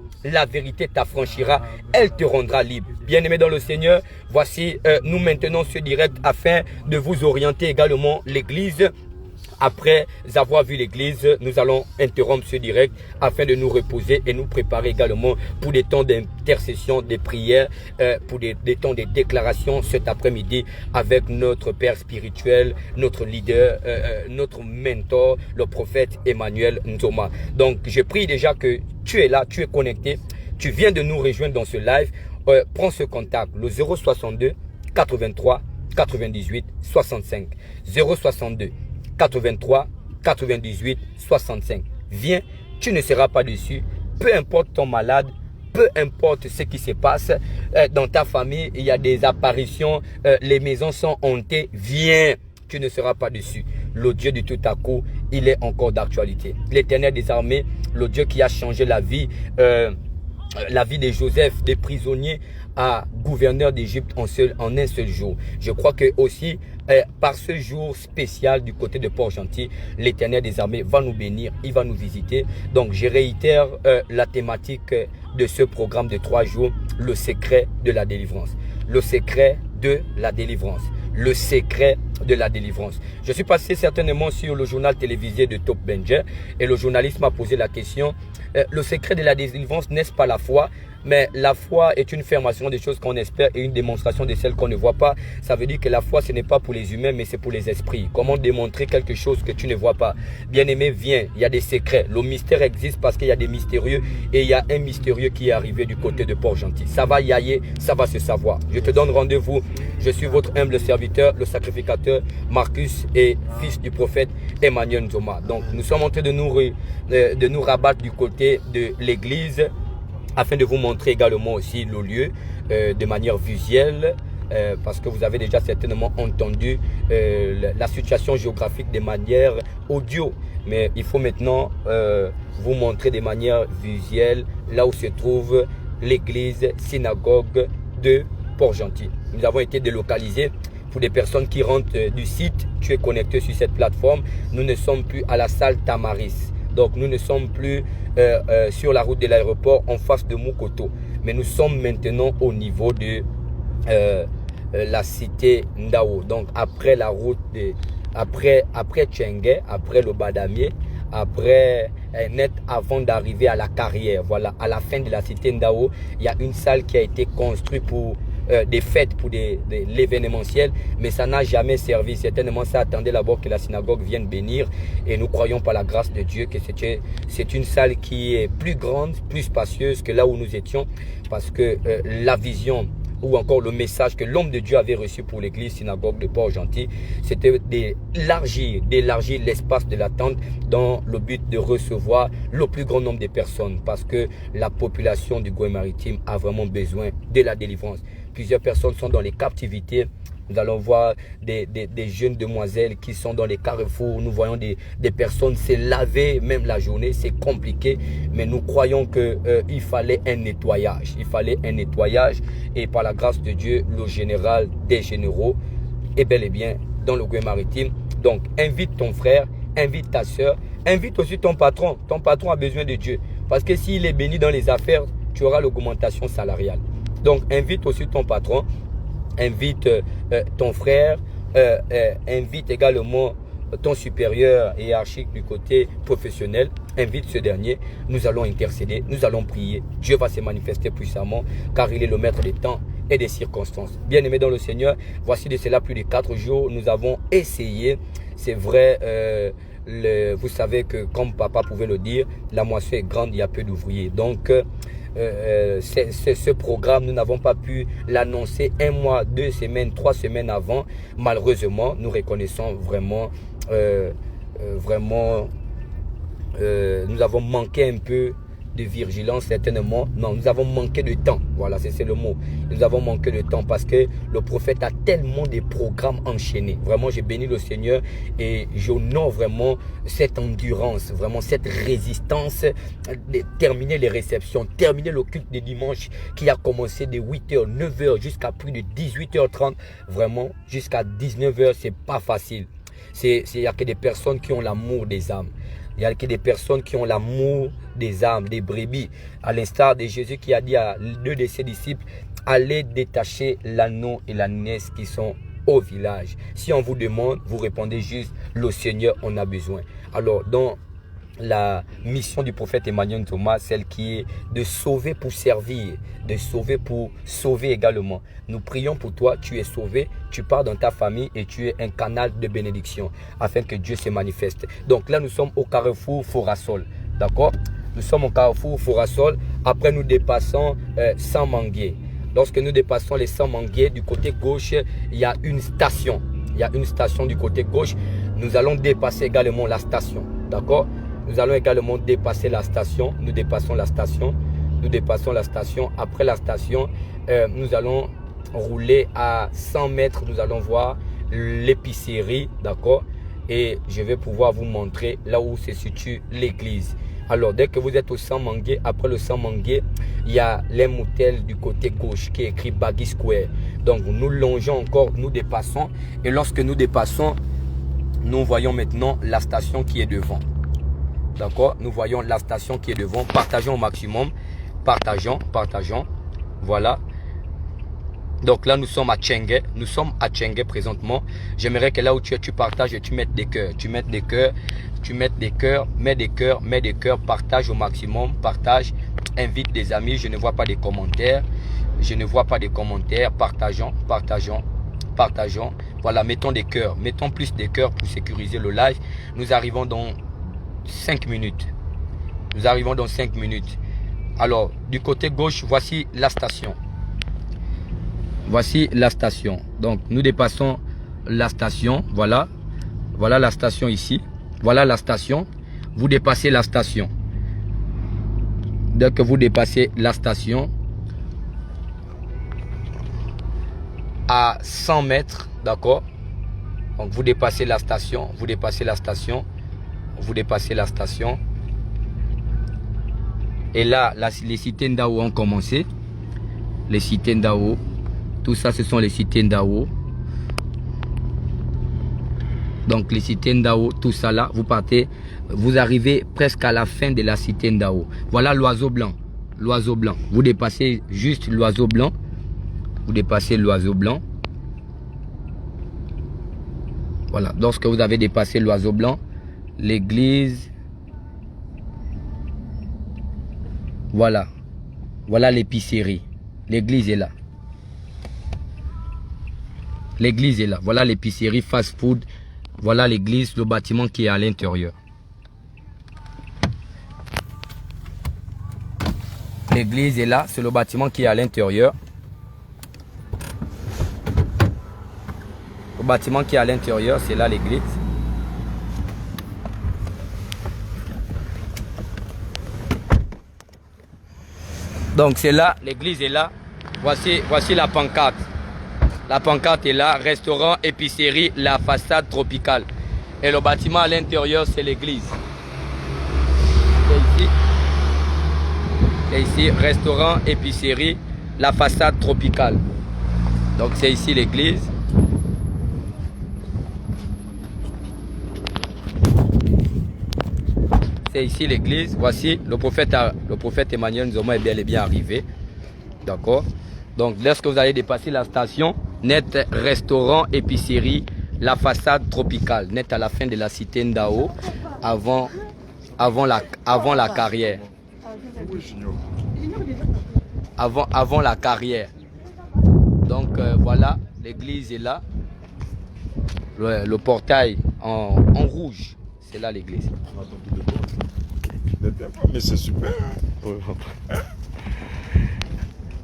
t'affranchira, elle te rendra libre. Bien-aimé dans le Seigneur, voici, nous maintenons ce direct afin de vous orienter également l'église. Après avoir vu l'église, nous allons interrompre ce direct afin de nous reposer et nous préparer également pour des temps d'intercession, des prières, pour des temps de déclaration cet après-midi avec notre Père spirituel, notre leader, notre mentor, le prophète Emmanuel Nzoma. Donc, je prie déjà que tu es là, tu es connecté, tu viens de nous rejoindre dans ce live. Prends ce contact, le 062 83 98 65. 062 83 98 65. Viens, tu ne seras pas déçu. Peu importe ton malade, peu importe ce qui se passe dans ta famille, il y a des apparitions, les maisons sont hantées. Viens, tu ne seras pas déçu. Le Dieu du tout à coup, il est encore d'actualité. L'Éternel des armées, le Dieu qui a changé la vie de Joseph, des prisonniers à gouverneur d'Égypte en un seul jour. Je crois que aussi par ce jour spécial du côté de Port-Gentil, l'Éternel des armées va nous bénir, il va nous visiter. Donc je réitère la thématique de ce programme de 3 jours, le secret de la délivrance. Le secret de la délivrance. Le secret de la délivrance. Je suis passé certainement sur le journal télévisé de Top Benjer et le journaliste m'a posé la question, le secret de la délivrance, n'est-ce pas la foi? Mais la foi est une affirmation des choses qu'on espère et une démonstration de celles qu'on ne voit pas. Ça veut dire que la foi, ce n'est pas pour les humains, mais c'est pour les esprits. Comment démontrer quelque chose que tu ne vois pas? Bien-aimé, viens, il y a des secrets. Le mystère existe parce qu'il y a des mystérieux et il y a un mystérieux qui est arrivé du côté de Port-Gentil. Ça va y aller, ça va se savoir. Je te donne rendez-vous. Je suis votre humble serviteur, le sacrificateur Marcus et fils du prophète Emmanuel Nzoma. Donc, nous sommes en train de nous rabattre du côté de l'église, afin de vous montrer également aussi le lieu de manière visuelle, parce que vous avez déjà certainement entendu la situation géographique de manière audio. Mais il faut maintenant vous montrer de manière visuelle là où se trouve l'église synagogue de Port-Gentil. Nous avons été délocalisés. Pour des personnes qui rentrent du site, tu es connecté sur cette plateforme. Nous ne sommes plus à la salle Tamaris. Donc, nous ne sommes plus sur la route de l'aéroport en face de Mukoto. Mais nous sommes maintenant au niveau de la cité Ndao. Donc, après la route, après Tchengue, après le Badamier, après net avant d'arriver à la carrière. Voilà, à la fin de la cité Ndao, il y a une salle qui a été construite pour des fêtes, pour l'événementiel, mais ça n'a jamais servi. Certainement, ça attendait d'abord que la synagogue vienne bénir, et nous croyons par la grâce de Dieu que c'est une salle qui est plus grande, plus spacieuse que là où nous étions, parce que la vision ou encore le message que l'homme de Dieu avait reçu pour l'église synagogue de Port-Gentil, c'était d'élargir l'espace de l'attente dans le but de recevoir le plus grand nombre de personnes, parce que la population du Goué-Maritime a vraiment besoin de la délivrance. Plusieurs personnes sont dans les captivités. Nous allons voir des jeunes demoiselles qui sont dans les carrefours. Nous voyons des personnes se laver même la journée. C'est compliqué, mais nous croyons qu'il fallait un nettoyage. Il fallait un nettoyage, et par la grâce de Dieu, le général des généraux est bel et bien dans le Goué-Maritime. Donc, invite ton frère, invite ta soeur, invite aussi ton patron. Ton patron a besoin de Dieu, parce que s'il est béni dans les affaires, tu auras l'augmentation salariale. Donc, invite aussi ton patron, invite ton frère, invite également ton supérieur hiérarchique du côté professionnel, invite ce dernier. Nous allons intercéder, nous allons prier. Dieu va se manifester puissamment, car il est le maître des temps et des circonstances. Bien-aimés dans le Seigneur, voici de cela plus de 4 jours, nous avons essayé, c'est vrai, vous savez que comme papa pouvait le dire, la moisson est grande, il y a peu d'ouvriers. Donc, ce programme, nous n'avons pas pu l'annoncer 1 mois, 2 semaines, 3 semaines avant. Malheureusement, nous reconnaissons vraiment, nous avons manqué un peu de vigilance, certainement. Non, nous avons manqué de temps. Voilà, c'est le mot. Nous avons manqué de temps parce que le prophète a tellement de programmes enchaînés. Vraiment, j'ai béni le Seigneur et j'honore vraiment cette endurance, vraiment cette résistance de terminer les réceptions, terminer le culte de dimanche qui a commencé de 8h, 9h jusqu'à plus de 18h30. Vraiment, jusqu'à 19h, c'est pas facile. Il n'y a que des personnes qui ont l'amour des âmes. Il n'y a que des personnes qui ont l'amour des âmes, des brebis. À l'instar de Jésus qui a dit à 2 de ses disciples, allez détacher l'agneau et l'ânesse qui sont au village. Si on vous demande, vous répondez juste, le Seigneur en a besoin. Alors, dans la mission du prophète Emmanuel Thomas, celle qui est de sauver pour servir, de sauver pour sauver également. Nous prions pour toi, tu es sauvé, tu pars dans ta famille et tu es un canal de bénédiction afin que Dieu se manifeste. Donc là, nous sommes au carrefour Forasol, d'accord? Nous sommes au carrefour Forasol, après nous dépassons Saint-Manguier. Lorsque nous dépassons les Saint-Manguier, du côté gauche, il y a une station. Il y a une station du côté gauche. Nous allons dépasser également la station, d'accord? Nous allons également dépasser la station. Nous dépassons la station. Nous dépassons la station. Après la station, nous allons rouler à 100 mètres. Nous allons voir l'épicerie, d'accord? Et je vais pouvoir vous montrer là où se situe l'église. Alors, dès que vous êtes au Saint-Manguier, après le Saint-Manguier, il y a l'M-Hôtel du côté gauche qui est écrit Baggy Square. Donc, nous longeons encore, nous dépassons. Et lorsque nous dépassons, nous voyons maintenant la station qui est devant. D'accord? Nous voyons la station qui est devant. Partageons au maximum. Partageons. Voilà. Donc là, nous sommes à Tchengue. Nous sommes à Tchengue présentement. J'aimerais que là où tu es, tu partages et tu mettes des cœurs. Tu mettes des cœurs. Tu mettes des cœurs. Mets des cœurs. Mets des cœurs. Partage au maximum. Partage. Invite des amis. Je ne vois pas des commentaires. Je ne vois pas des commentaires. Partageons. Voilà, mettons des cœurs. Mettons plus des cœurs pour sécuriser le live. Nous arrivons dans 5 minutes. Nous arrivons dans 5 minutes. Alors, du côté gauche, voici la station. Voici la station. Donc, nous dépassons la station. Voilà. Voilà la station ici. Voilà la station. Vous dépassez la station. Dès que vous dépassez la station, à 100 mètres, d'accord? Donc, vous dépassez la station. Vous dépassez la station. Vous dépassez la station. Et là, les cités Ndao ont commencé. Les cités Ndao. Tout ça, ce sont les cités Ndao. Donc, les cités Ndao, tout ça là, vous partez. Vous arrivez presque à la fin de la cité Ndao. Voilà l'oiseau blanc. L'oiseau blanc. Vous dépassez juste l'oiseau blanc. Vous dépassez l'oiseau blanc. Voilà. Lorsque vous avez dépassé l'oiseau blanc, l'église. Voilà. Voilà l'épicerie. L'église est là. L'église est là. Voilà l'épicerie fast food. Voilà l'église, le bâtiment qui est à l'intérieur. L'église est là. C'est le bâtiment qui est à l'intérieur. Le bâtiment qui est à l'intérieur, c'est là l'église. Donc c'est là, l'église est là. Voici la pancarte. La pancarte est là, restaurant, épicerie, la façade tropicale. Et le bâtiment à l'intérieur, c'est l'église. C'est ici. C'est ici, restaurant, épicerie, la façade tropicale. Donc c'est ici l'église. C'est ici l'église. Voici le prophète Emmanuel Nzoma est bel et bien arrivé. D'accord? Donc lorsque vous allez dépasser la station, net restaurant, épicerie, la façade tropicale, net à la fin de la cité Ndao, avant la carrière. Avant la carrière. Donc voilà, l'église est là. Le portail en rouge, c'est là l'église. Mais c'est super.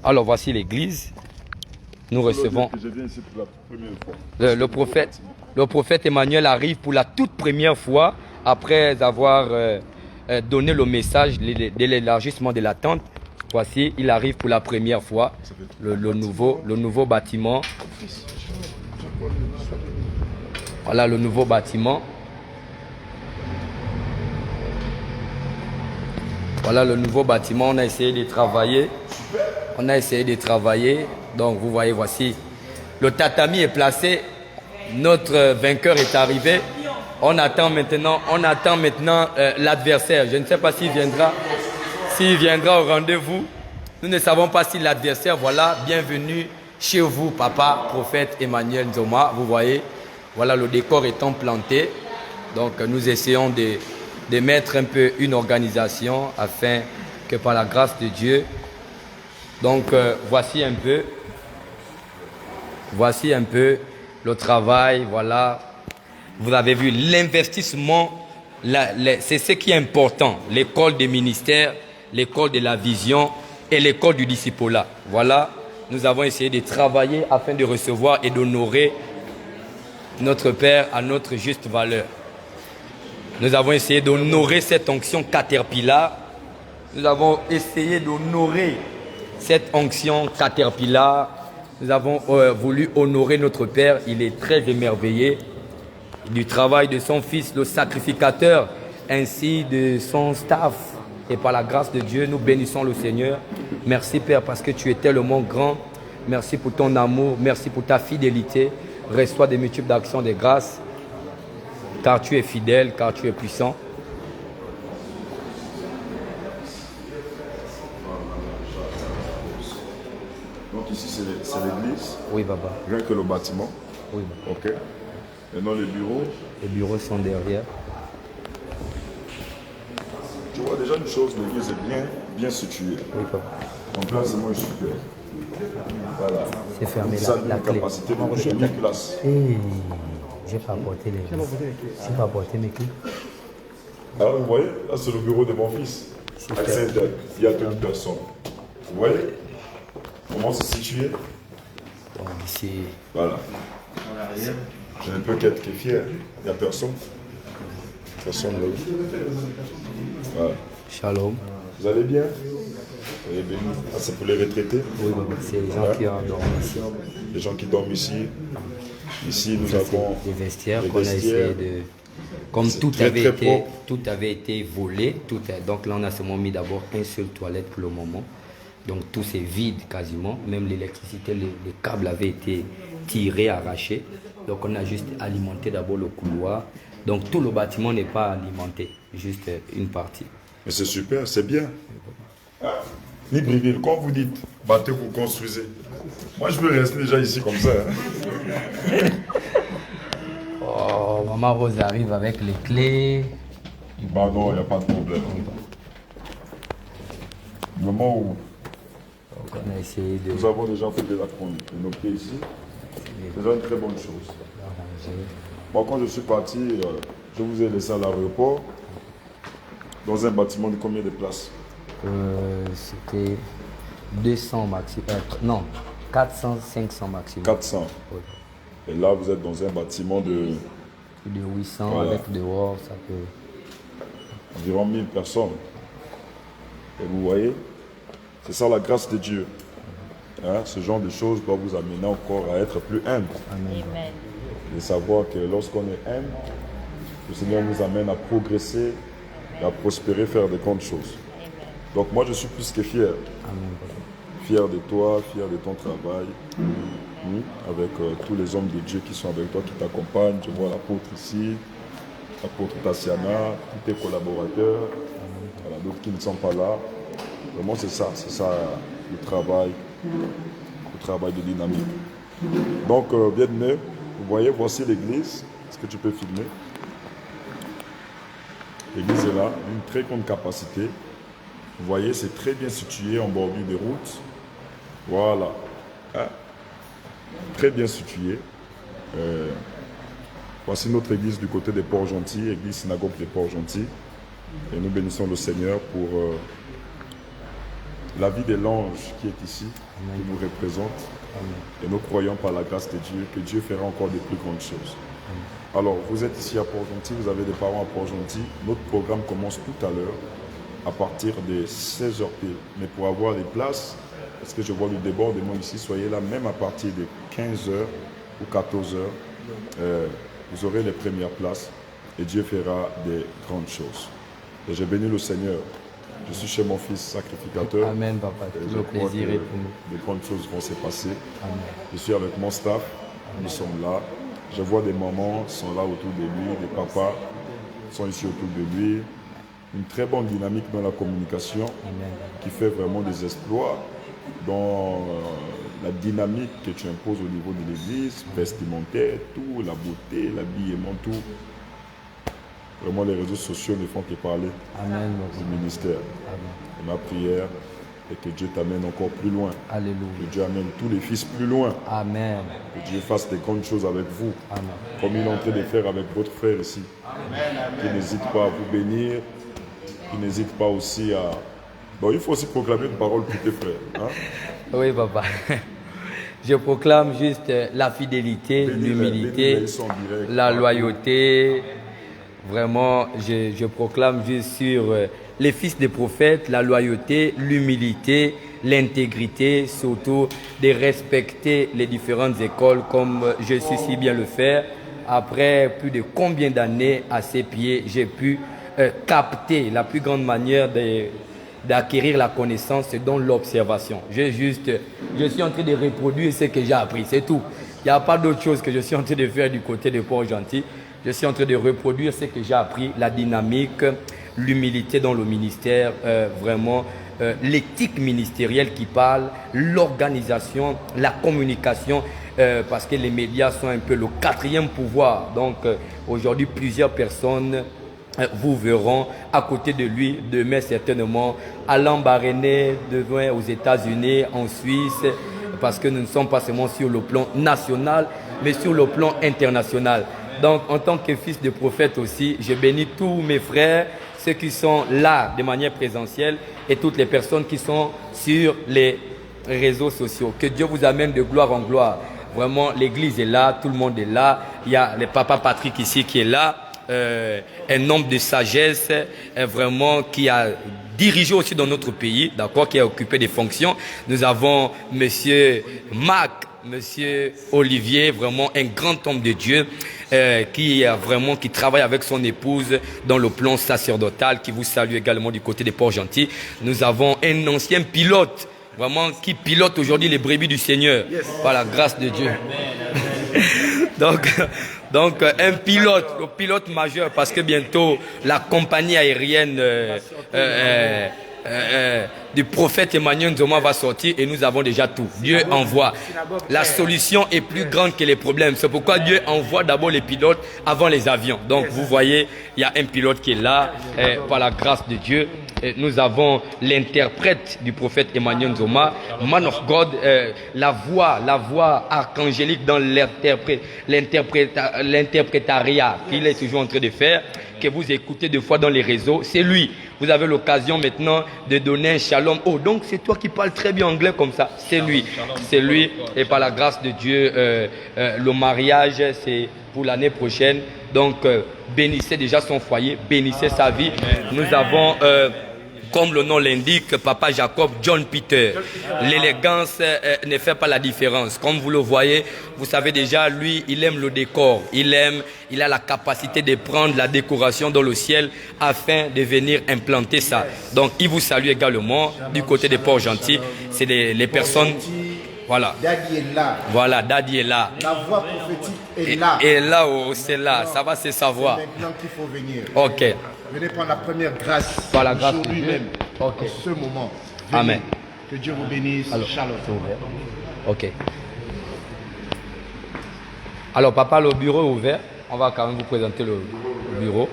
Alors voici l'église. Nous recevons le prophète Emmanuel arrive pour la toute première fois après avoir donné le message de l'élargissement de la tente. Voici, il arrive pour la première fois, le nouveau bâtiment. Voilà le nouveau bâtiment. Voilà le nouveau bâtiment, on a essayé de travailler. Donc vous voyez, voici, le tatami est placé. Notre vainqueur est arrivé. On attend maintenant l'adversaire. Je ne sais pas s'il viendra au rendez-vous. Nous ne savons pas si l'adversaire, voilà, bienvenue chez vous, papa, prophète Emmanuel Nzoma. Vous voyez, voilà le décor étant planté. Donc nous essayons de mettre un peu une organisation afin que par la grâce de Dieu, donc voici un peu le travail, voilà. Vous avez vu l'investissement, c'est ce qui est important. L'école des ministères, l'école de la vision et l'école du discipulat. Voilà, nous avons essayé de travailler afin de recevoir et d'honorer notre Père à notre juste valeur. Nous avons essayé d'honorer cette onction Caterpillar. Nous avons essayé d'honorer cette onction Caterpillar. Nous avons voulu honorer notre Père. Il est très émerveillé du travail de son Fils, le sacrificateur, ainsi de son staff. Et par la grâce de Dieu, nous bénissons le Seigneur. Merci Père parce que tu es tellement grand. Merci pour ton amour. Merci pour ta fidélité. Reçois des multiples d'actions de grâce. Car tu es fidèle, car tu es puissant. Donc ici c'est l'église. Oui, Baba. Rien que le bâtiment. Oui, Baba. Ok. Maintenant les bureaux. Les bureaux sont derrière. Tu vois déjà une chose, l'église est bien située. Oui, Papa. En place, moi je suis super. Voilà. C'est fermé Ça a la une clé. capacité de 1000 places. J'ai pas apporté les clés. J'ai pas apporté mes clés. Alors vous voyez, là c'est le bureau de mon fils. À Saint-Denis, il y a 2 personnes. Vous voyez comment c'est situé? Donc ici, Voilà. J'ai un peu qu'être qui est fier. Il n'y a personne. Personne là. Voilà. shalom. Vous allez bien? Soyez bénis. Ah, c'est pour les retraités? Oui, Baba. C'est les gens qui dorment ici. Les gens qui dorment ici. Ici, nous avons Des vestiaires des qu'on a essayé de... Comme C'est tout très, avait, très été, propre. tout avait été volé, donc là on a seulement mis d'abord une seule toilette pour le moment. Donc tout c'est vide quasiment, même l'électricité, les câbles avaient été tirés, arrachés. Donc on a juste alimenté d'abord le couloir. Donc tout le bâtiment n'est pas alimenté, juste une partie. Mais c'est super, c'est bien. Libreville, quand vous dites battez, vous construisez. Moi, je veux rester déjà ici comme ça. Hein. Oh, Maman Rose arrive avec les clés. Bah non, il n'y a pas de problème. Le moment où Donc on a essayé de nous avons déjà fait de la chronique, de nos pieds ici, c'est déjà une très bonne chose. arranger. Moi, quand je suis parti, je vous ai laissé à l'aéroport, dans un bâtiment de combien de places? C'était 200 maximum. Non, 400, 500 maximum. 400. Oui. Et là, vous êtes dans un bâtiment de Plus de 800 Voilà. avec dehors, ça peut. environ 1000 personnes. Et vous voyez, c'est ça la grâce de Dieu. Hein, ce genre de choses doit vous amener encore à être plus humble. Amen. Et savoir que lorsqu'on est humble, le Seigneur nous amène à progresser, et à prospérer, faire de grandes choses. Donc moi, je suis plus que fier. Amen. Fier de toi, fier de ton travail, avec tous les hommes de Dieu qui sont avec toi, qui t'accompagnent. Je vois l'apôtre ici, l'apôtre Tassiana, tous tes collaborateurs, voilà, d'autres qui ne sont pas là. Vraiment, c'est ça le travail de dynamique. Donc, bien-aimé, vous voyez, voici l'église. Est-ce que tu peux filmer? L'église est là, une très grande capacité. Vous voyez, c'est très bien situé en bordure des routes. Voilà. Hein? Très bien situé. Voici notre église du côté des Ports-Gentils, église synagogue des Ports-Gentils. Et nous bénissons le Seigneur pour la vie de l'ange qui est ici, qui nous représente. Et nous croyons par la grâce de Dieu que Dieu fera encore de plus grandes choses. Alors, vous êtes ici à Port-Gentil, vous avez des parents à Port-Gentil. Notre programme commence tout à l'heure, à partir de 16h pile. Mais pour avoir des places, parce que je vois le débordement ici, soyez là même à partir de 15h ou 14h. Vous aurez les premières places et Dieu fera des grandes choses. Et j'ai béni le Seigneur. Je suis chez mon fils sacrificateur. Amen, papa. Le plaisir est pour nous. De grandes choses vont se passer. Amen. Je suis avec mon staff. Nous sommes là. Je vois des mamans qui sont là autour de lui, des papas sont ici autour de lui. Une très bonne dynamique dans la communication. Amen. Qui fait vraiment des exploits dans la dynamique que tu imposes au niveau de l'église, vestimentaire, tout, la beauté, l'habillement, tout. Vraiment, les réseaux sociaux ne font que parler. Amen. Du ministère. Amen. Et ma prière est que Dieu t'amène encore plus loin. Alléluia. Que Dieu amène tous les fils plus loin. Amen. Que Dieu fasse des grandes choses avec vous. Amen. Comme il est en train de faire avec votre frère ici. Qui n'hésite pas à vous bénir. Qui n'hésite pas aussi à... Bon, il faut aussi proclamer une parole pour tes frères. Hein? Oui, papa. Je proclame juste la fidélité, l'humilité, la loyauté. Vraiment, je proclame juste sur les fils des prophètes, la loyauté, l'humilité, l'intégrité, surtout de respecter les différentes écoles comme je sais si bien le faire. Après plus de combien d'années à ses pieds, j'ai pu capter la plus grande manière d'acquérir la connaissance, c'est dans l'observation. Je suis en train de reproduire ce que j'ai appris, c'est tout. Il n'y a pas d'autre chose que je suis en train de faire du côté de Port-Gentil. Je suis en train de reproduire ce que j'ai appris, la dynamique, l'humilité dans le ministère, vraiment l'éthique ministérielle qui parle, l'organisation, la communication, parce que les médias sont un peu le quatrième pouvoir. Donc aujourd'hui, plusieurs personnes vous verront à côté de lui, demain certainement, à l'Embarrané, demain aux États-Unis, en Suisse, parce que nous ne sommes pas seulement sur le plan national, mais sur le plan international. Donc, en tant que fils de prophète aussi, je bénis tous mes frères, ceux qui sont là de manière présentielle et toutes les personnes qui sont sur les réseaux sociaux. Que Dieu vous amène de gloire en gloire. Vraiment, l'église est là, tout le monde est là. Il y a le papa Patrick ici qui est là. Un homme de sagesse, vraiment qui a dirigé aussi dans notre pays, d'accord, qui a occupé des fonctions. Nous avons monsieur Marc, monsieur Olivier, vraiment un grand homme de Dieu qui travaille avec son épouse dans le plan sacerdotal, qui vous salue également du côté des Port-Gentil. Nous avons un ancien pilote, vraiment qui pilote aujourd'hui les brebis du Seigneur, par la grâce de Dieu. Donc un pilote, le pilote majeur, parce que bientôt la compagnie aérienne du prophète Emmanuel Nzoma va sortir et nous avons déjà tout. Dieu envoie. La solution est plus grande que les problèmes. C'est pourquoi Dieu envoie d'abord les pilotes avant les avions. Donc vous voyez, il y a un pilote qui est là par la grâce de Dieu. Nous avons l'interprète du prophète Emmanuel Nzoma, Man of God, la voix archangélique dans l'interprétariat qu'il est toujours en train de faire, que vous écoutez deux fois dans les réseaux. C'est lui. Vous avez l'occasion maintenant de donner un shalom. Oh, donc c'est toi qui parles très bien anglais comme ça. C'est lui. C'est lui. Et par la grâce de Dieu, le mariage, c'est pour l'année prochaine. Donc, bénissez déjà son foyer, bénissez sa vie. Nous avons... comme le nom l'indique, Papa Jacob John Peter. L'élégance ne fait pas la différence. Comme vous le voyez, vous savez déjà, lui, il aime le décor. Il a la capacité de prendre la décoration dans le ciel afin de venir implanter ça. Donc, il vous salue également du côté des Port-Gentil. C'est les personnes... Voilà. Daddy est là. Voilà, Daddy est là. La voix prophétique est là. Et là, oh, c'est là. Ça va se savoir. C'est maintenant qu'il faut venir. Ok. Venez prendre la première grâce. Par la grâce de Dieu. lui-même. Ok. En ce moment. Venez. Amen. Que Dieu vous bénisse. Alors, Shalom. Ok. Alors, papa, le bureau est ouvert. On va quand même vous présenter le bureau.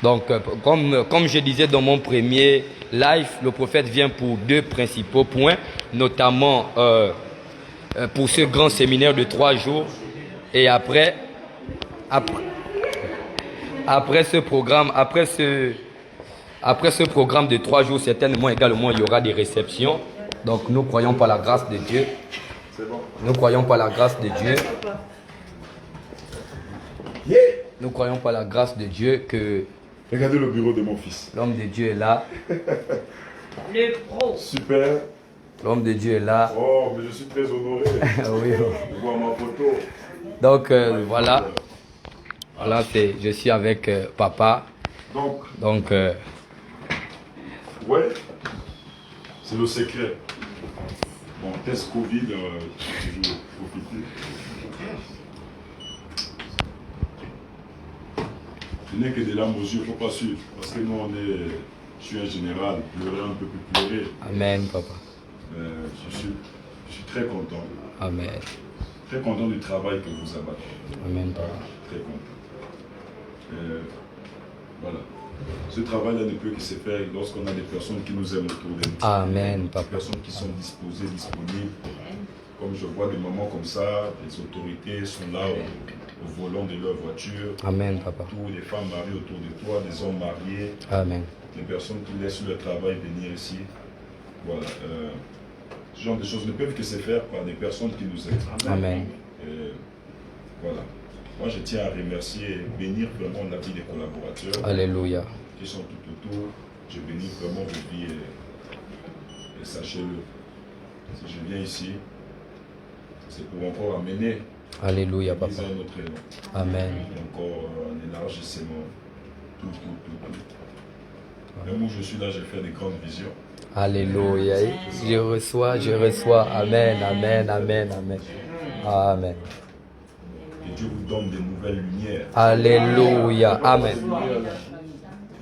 Donc, comme je disais dans mon premier live, le prophète vient pour deux principaux points, notamment pour ce grand séminaire de 3 jours. Et après ce programme de 3 jours, certainement également, il y aura des réceptions. Donc, nous croyons par la grâce de Dieu. Nous croyons par la grâce de Dieu Nous croyons par la grâce de Dieu que Regardez le bureau de mon fils. l'homme de Dieu est là. Le pro. Super. L'homme de Dieu est là. Oh, mais je suis très honoré. Oui. Je vois ma photo. Donc voilà. Voilà, je suis avec papa. Donc ouais, c'est le secret. Bon, test Covid, toujours profiter. Je n'ai que des larmes aux yeux, il ne faut pas suivre. Parce que nous, je suis un général, pleurer, on ne peut plus pleurer. Amen, papa. Je suis très content. Amen. Très content du travail que vous abattez. Amen, papa. Très content. Voilà. Ce travail-là ne peut que se faire lorsqu'on a des personnes qui nous aiment autour de nous. Amen, papa. Des personnes qui sont disposées, disponibles. Comme je vois des moments comme ça, les autorités sont là au volant de leur voiture. Amen, papa. Tous les femmes mariées autour de toi, des hommes mariés. Amen. Les personnes qui laissent leur travail venir ici. Voilà. Ce genre de choses ne peuvent que se faire par des personnes qui nous aiment. Amen. Voilà. Moi, je tiens à remercier et bénir vraiment la vie des collaborateurs. Alléluia. Qui sont tout autour. Je bénis vraiment vos vies et sachez-le. Si je viens ici, c'est pour encore amener Alléluia, papa. un autre élan. Amen. Et encore un élargissement. Tout. Même où je suis là, j'ai fait des grandes visions. Alléluia. Je reçois. Amen, amen, amen, amen. Amen. Que Dieu vous donne des nouvelles lumières. Alléluia. Amen.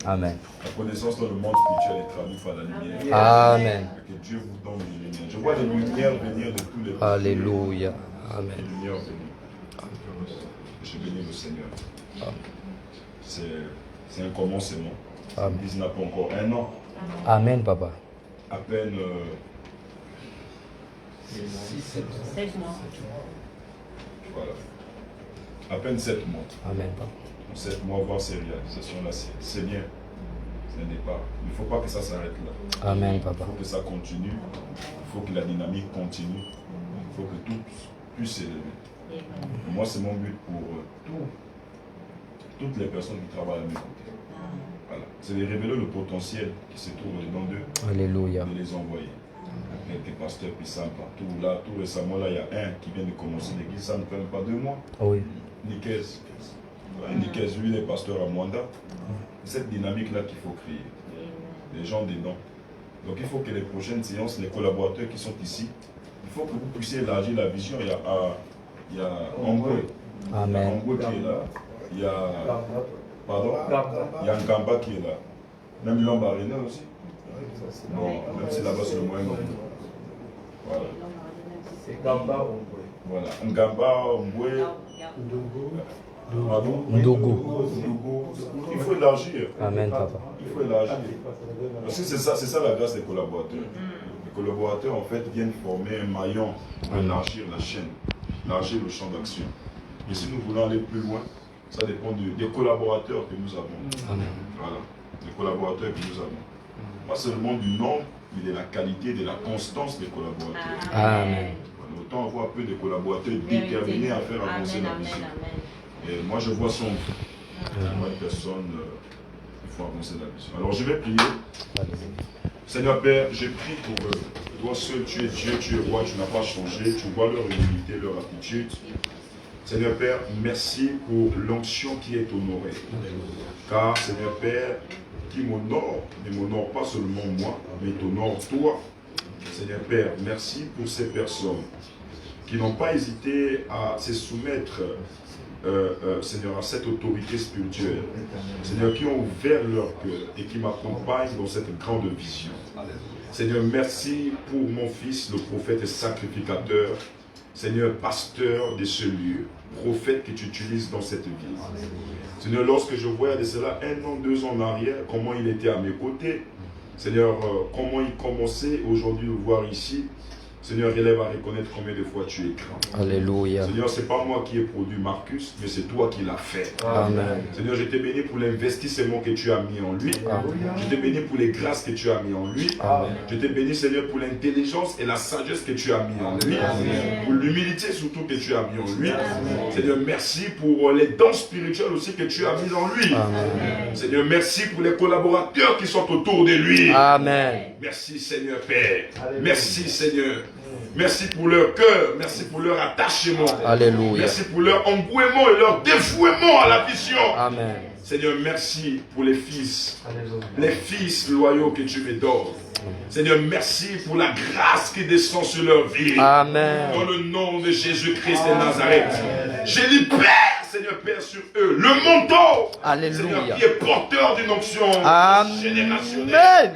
Amen. La connaissance dans le monde spirituel est traduite par la lumière. Amen. Que Dieu vous donne des lumières. Je vois des lumières venir de tous les côtés. Alléluia. Des Amen. lumières venir. Je bénis le Seigneur. C'est un commencement. Amen. Il n'a pas encore 1 an. Amen, papa. À peine 7 mois. voilà. À peine 7 mois. Amen, papa. 7 mois, voir ces réalisations-là, c'est bien. C'est un départ. Il ne faut pas que ça s'arrête là. Amen, Il papa. faut que ça continue. Il faut que la dynamique continue. Il faut que tout puisse s'élever. Moi, c'est mon but pour toutes les personnes qui travaillent à mes côtés. Voilà. C'est de révéler le potentiel qui se trouve dedans d'eux. Alléluia. De les envoyer. Quelques pasteurs puissants partout. Là, tout récemment, là, il y a un qui vient de commencer l'église. Ça ne fait même pas 2 mois. Oui. Nicaise. Nicaise, lui, il est pasteur à Mwanda. C'est cette dynamique-là qu'il faut créer. Les gens dedans. Donc il faut que les prochaines séances, les collaborateurs qui sont ici, il faut que vous puissiez élargir la vision. Il y a Amboué. Amen. Amboué qui est là. Il y a... Pardon? Il y a Ngamba qui est là. Même Lambaréné aussi. Bon, même si là-bas c'est le moyen nombre. Voilà. C'est Gamba Ombwe. Voilà. Ngamba, Amboué. Pardon? Ndogo. Il faut élargir. Amen, papa. Il faut élargir. Parce que c'est ça la grâce des collaborateurs. Les collaborateurs, en fait, viennent former un maillon pour élargir la chaîne, élargir le champ d'action. Et si nous voulons aller plus loin, ça dépend des collaborateurs que nous avons. Amen. Voilà, des collaborateurs que nous avons. Pas seulement du nombre, mais de la qualité, de la constance des collaborateurs. Amen. Voilà, autant avoir peu de collaborateurs déterminés à faire avancer la mission. Et moi, je vois son moi, une personne, il faut avancer la mission. Alors, je vais prier. Seigneur Père, j'ai prié pour eux. Toi seul, tu es Dieu, tu es roi, tu n'as pas changé. Tu vois leur humilité, leur attitude. Seigneur Père, merci pour l'onction qui est honorée. Car, Seigneur Père, qui m'honore, ne m'honore pas seulement moi, mais t'honore toi. Seigneur Père, merci pour ces personnes qui n'ont pas hésité à se soumettre Seigneur, à cette autorité spirituelle, Seigneur, qui ont ouvert leur cœur et qui m'accompagnent dans cette grande vision. Seigneur, merci pour mon fils, le prophète et sacrificateur, Seigneur, pasteur de ce lieu, prophète que tu utilises dans cette vie. Seigneur, lorsque je voyais de cela 1 an, 2 ans en arrière, comment il était à mes côtés, Seigneur, comment il commençait aujourd'hui le voir ici, Seigneur, élève à reconnaître combien de fois tu es grand. Alléluia. Seigneur, ce n'est pas moi qui ai produit Marcus, mais c'est toi qui l'as fait. Amen. Seigneur, je t'ai béni pour l'investissement que tu as mis en lui. Je t'ai béni pour les grâces que tu as mis en lui. Je t'ai béni, Seigneur, pour l'intelligence et la sagesse que tu as mis en lui. Pour l'humilité surtout que tu as mis en lui. Seigneur, merci pour les dons spirituels aussi que tu as mis en lui. Seigneur, merci pour les collaborateurs qui sont autour de lui. Amen. Merci, Seigneur Père. Merci, Seigneur. Merci pour leur cœur, merci pour leur attachement. Alléluia. Merci pour leur engouement et leur dévouement à la vision. Amen. Seigneur, merci pour les fils loyaux que tu me donnes. Seigneur, merci pour la grâce qui descend sur leur vie. Amen. Dans le nom de Jésus-Christ de Nazareth. Je libère, Seigneur Père, sur eux le manteau. Alléluia. Seigneur, qui est porteur d'une onction générationnelle. Amen.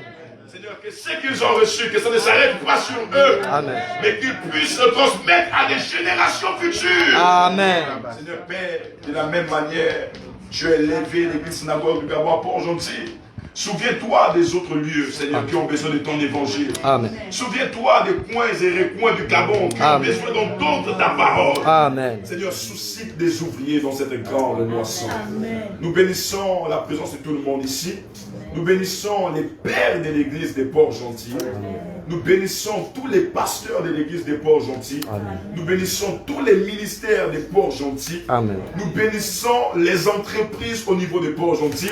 Seigneur, que ce qu'ils ont reçu, que ça ne s'arrête pas sur eux, Amen. mais qu'ils puissent le transmettre à des générations futures. Amen. Seigneur Père, de la même manière, tu as élevé l'église synagogue du Gabon à Port-Gentil. Souviens-toi des autres lieux, Seigneur, qui ont besoin de ton évangile. Amen. Souviens-toi des coins et recoins du Gabon qui ont besoin d'entendre ta parole. Amen. Seigneur, suscite des ouvriers dans cette grande moisson. Nous bénissons la présence de tout le monde ici. Nous bénissons les pères de l'église des Port-Gentil. Nous bénissons tous les pasteurs de l'église des Port-Gentil. Nous bénissons tous les ministères des Port-Gentil. Nous bénissons les entreprises au niveau des Port-Gentil.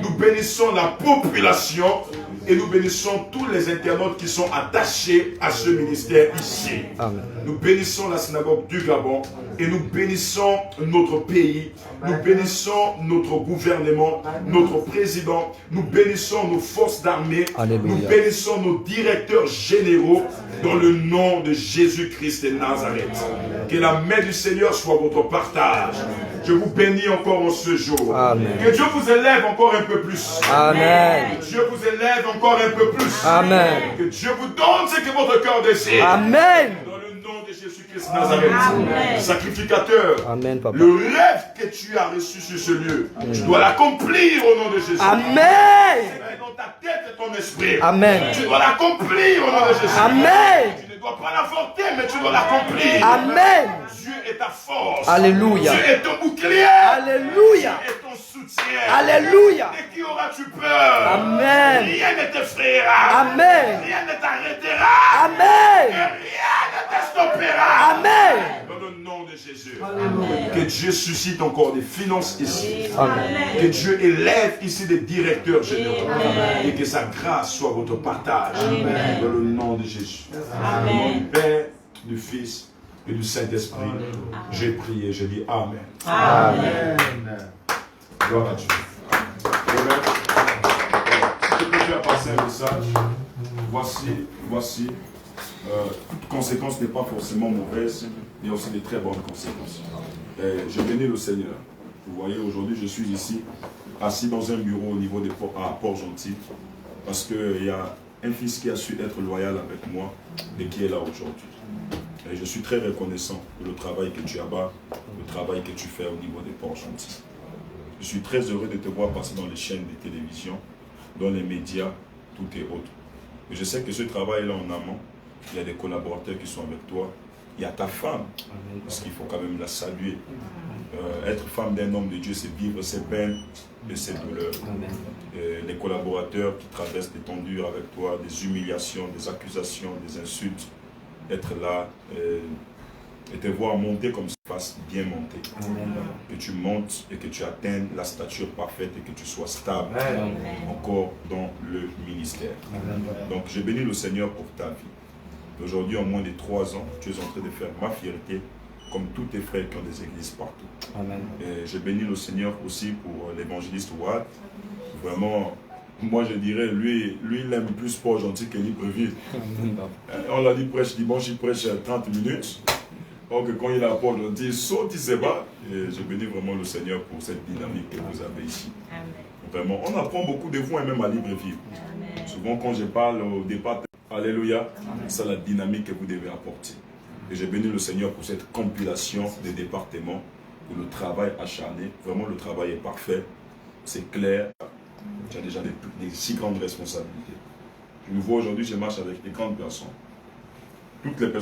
Nous bénissons la population et nous bénissons tous les internautes qui sont attachés à ce ministère ici. Nous bénissons la synagogue du Gabon et nous bénissons notre pays. Nous bénissons notre gouvernement, notre président. Nous bénissons nos forces d'armée. Nous bénissons nos directeurs généraux dans le nom de Jésus-Christ de Nazareth. Que la main du Seigneur soit votre partage. Je vous bénis encore en ce jour. Amen. Que Dieu vous élève encore un peu plus. Amen. Que Dieu vous élève encore un peu plus. Amen. Que Dieu vous donne ce que votre cœur désire. Amen. Dans le nom de Jésus-Christ de Nazareth. Amen. Sacrificateur. Amen, papa. Le rêve que tu as reçu sur ce lieu, tu dois l'accomplir au nom de Jésus. Amen. Dans ta tête et ton esprit. Amen. Tu dois l'accomplir au nom de Jésus. Amen. Tu ne dois pas l'avorter, mais tu dois l'accomplir. Amen. Dieu est ta force. Alléluia. Dieu est ton bouclier. Alléluia. Dieu est ton soutien. Alléluia. Et qui auras-tu peur? Amen. Rien ne t'effrayera. Amen. Rien ne t'arrêtera. Amen. Et rien ne t'estoppera. Amen. Dans le nom de Jésus. Que Dieu suscite encore des finances ici. Amen. Que Dieu élève ici des directeurs généraux. Et que sa grâce soit votre partage. Dans le nom de Jésus. Au nom du Père, du Fils et du Saint-Esprit. J'ai prié, j'ai dit Amen. Amen. Gloire à Dieu. Amen. Je peux faire passer un message. Voici. Toute conséquence n'est pas forcément mauvaise, il y a aussi des très bonnes conséquences. Je bénis le Seigneur. Vous voyez, aujourd'hui, je suis ici, assis dans un bureau au niveau de Port-Gentil, parce qu'il y a un fils qui a su être loyal avec moi et qui est là aujourd'hui. Et je suis très reconnaissant pour le travail que tu abats, le travail que tu fais au niveau des Port-Gentil. Je suis très heureux de te voir passer dans les chaînes de télévision, dans les médias, tout et autres. Et je sais que ce travail-là en amont, il y a des collaborateurs qui sont avec toi. Il y a ta femme, parce qu'il faut quand même la saluer. Être femme d'un homme de Dieu, c'est vivre ses peines et ses douleurs. Les collaborateurs qui traversent des tendures avec toi, des humiliations, des accusations, des insultes. Être là et te voir monter comme ça, fasse bien monter. Que tu montes et que tu atteignes la stature parfaite et que tu sois stable encore dans le ministère. Donc je bénis le Seigneur pour ta vie. Aujourd'hui, en moins de 3 ans, tu es en train de faire ma fierté, comme tous tes frères qui ont des églises partout. Amen. Et je bénis le Seigneur aussi pour l'évangéliste Watt. Vraiment, moi je dirais, lui il aime plus Port-Gentil que Libreville. On l'a dit, prêche dimanche, il prêche 30 minutes. Or que quand il est à Port-Gentil, il saute, il se bat. Et je bénis vraiment le Seigneur pour cette dynamique que vous avez ici. Amen. Vraiment, on apprend beaucoup de vous et même à Libreville. Souvent quand je parle au départ, alléluia, c'est la dynamique que vous devez apporter. Et je bénis le Seigneur pour cette compilation des départements, pour le travail acharné. Vraiment, le travail est parfait, c'est clair. Tu as déjà des si grandes responsabilités. Je me vois aujourd'hui, je marche avec des grandes personnes. toutes les personnes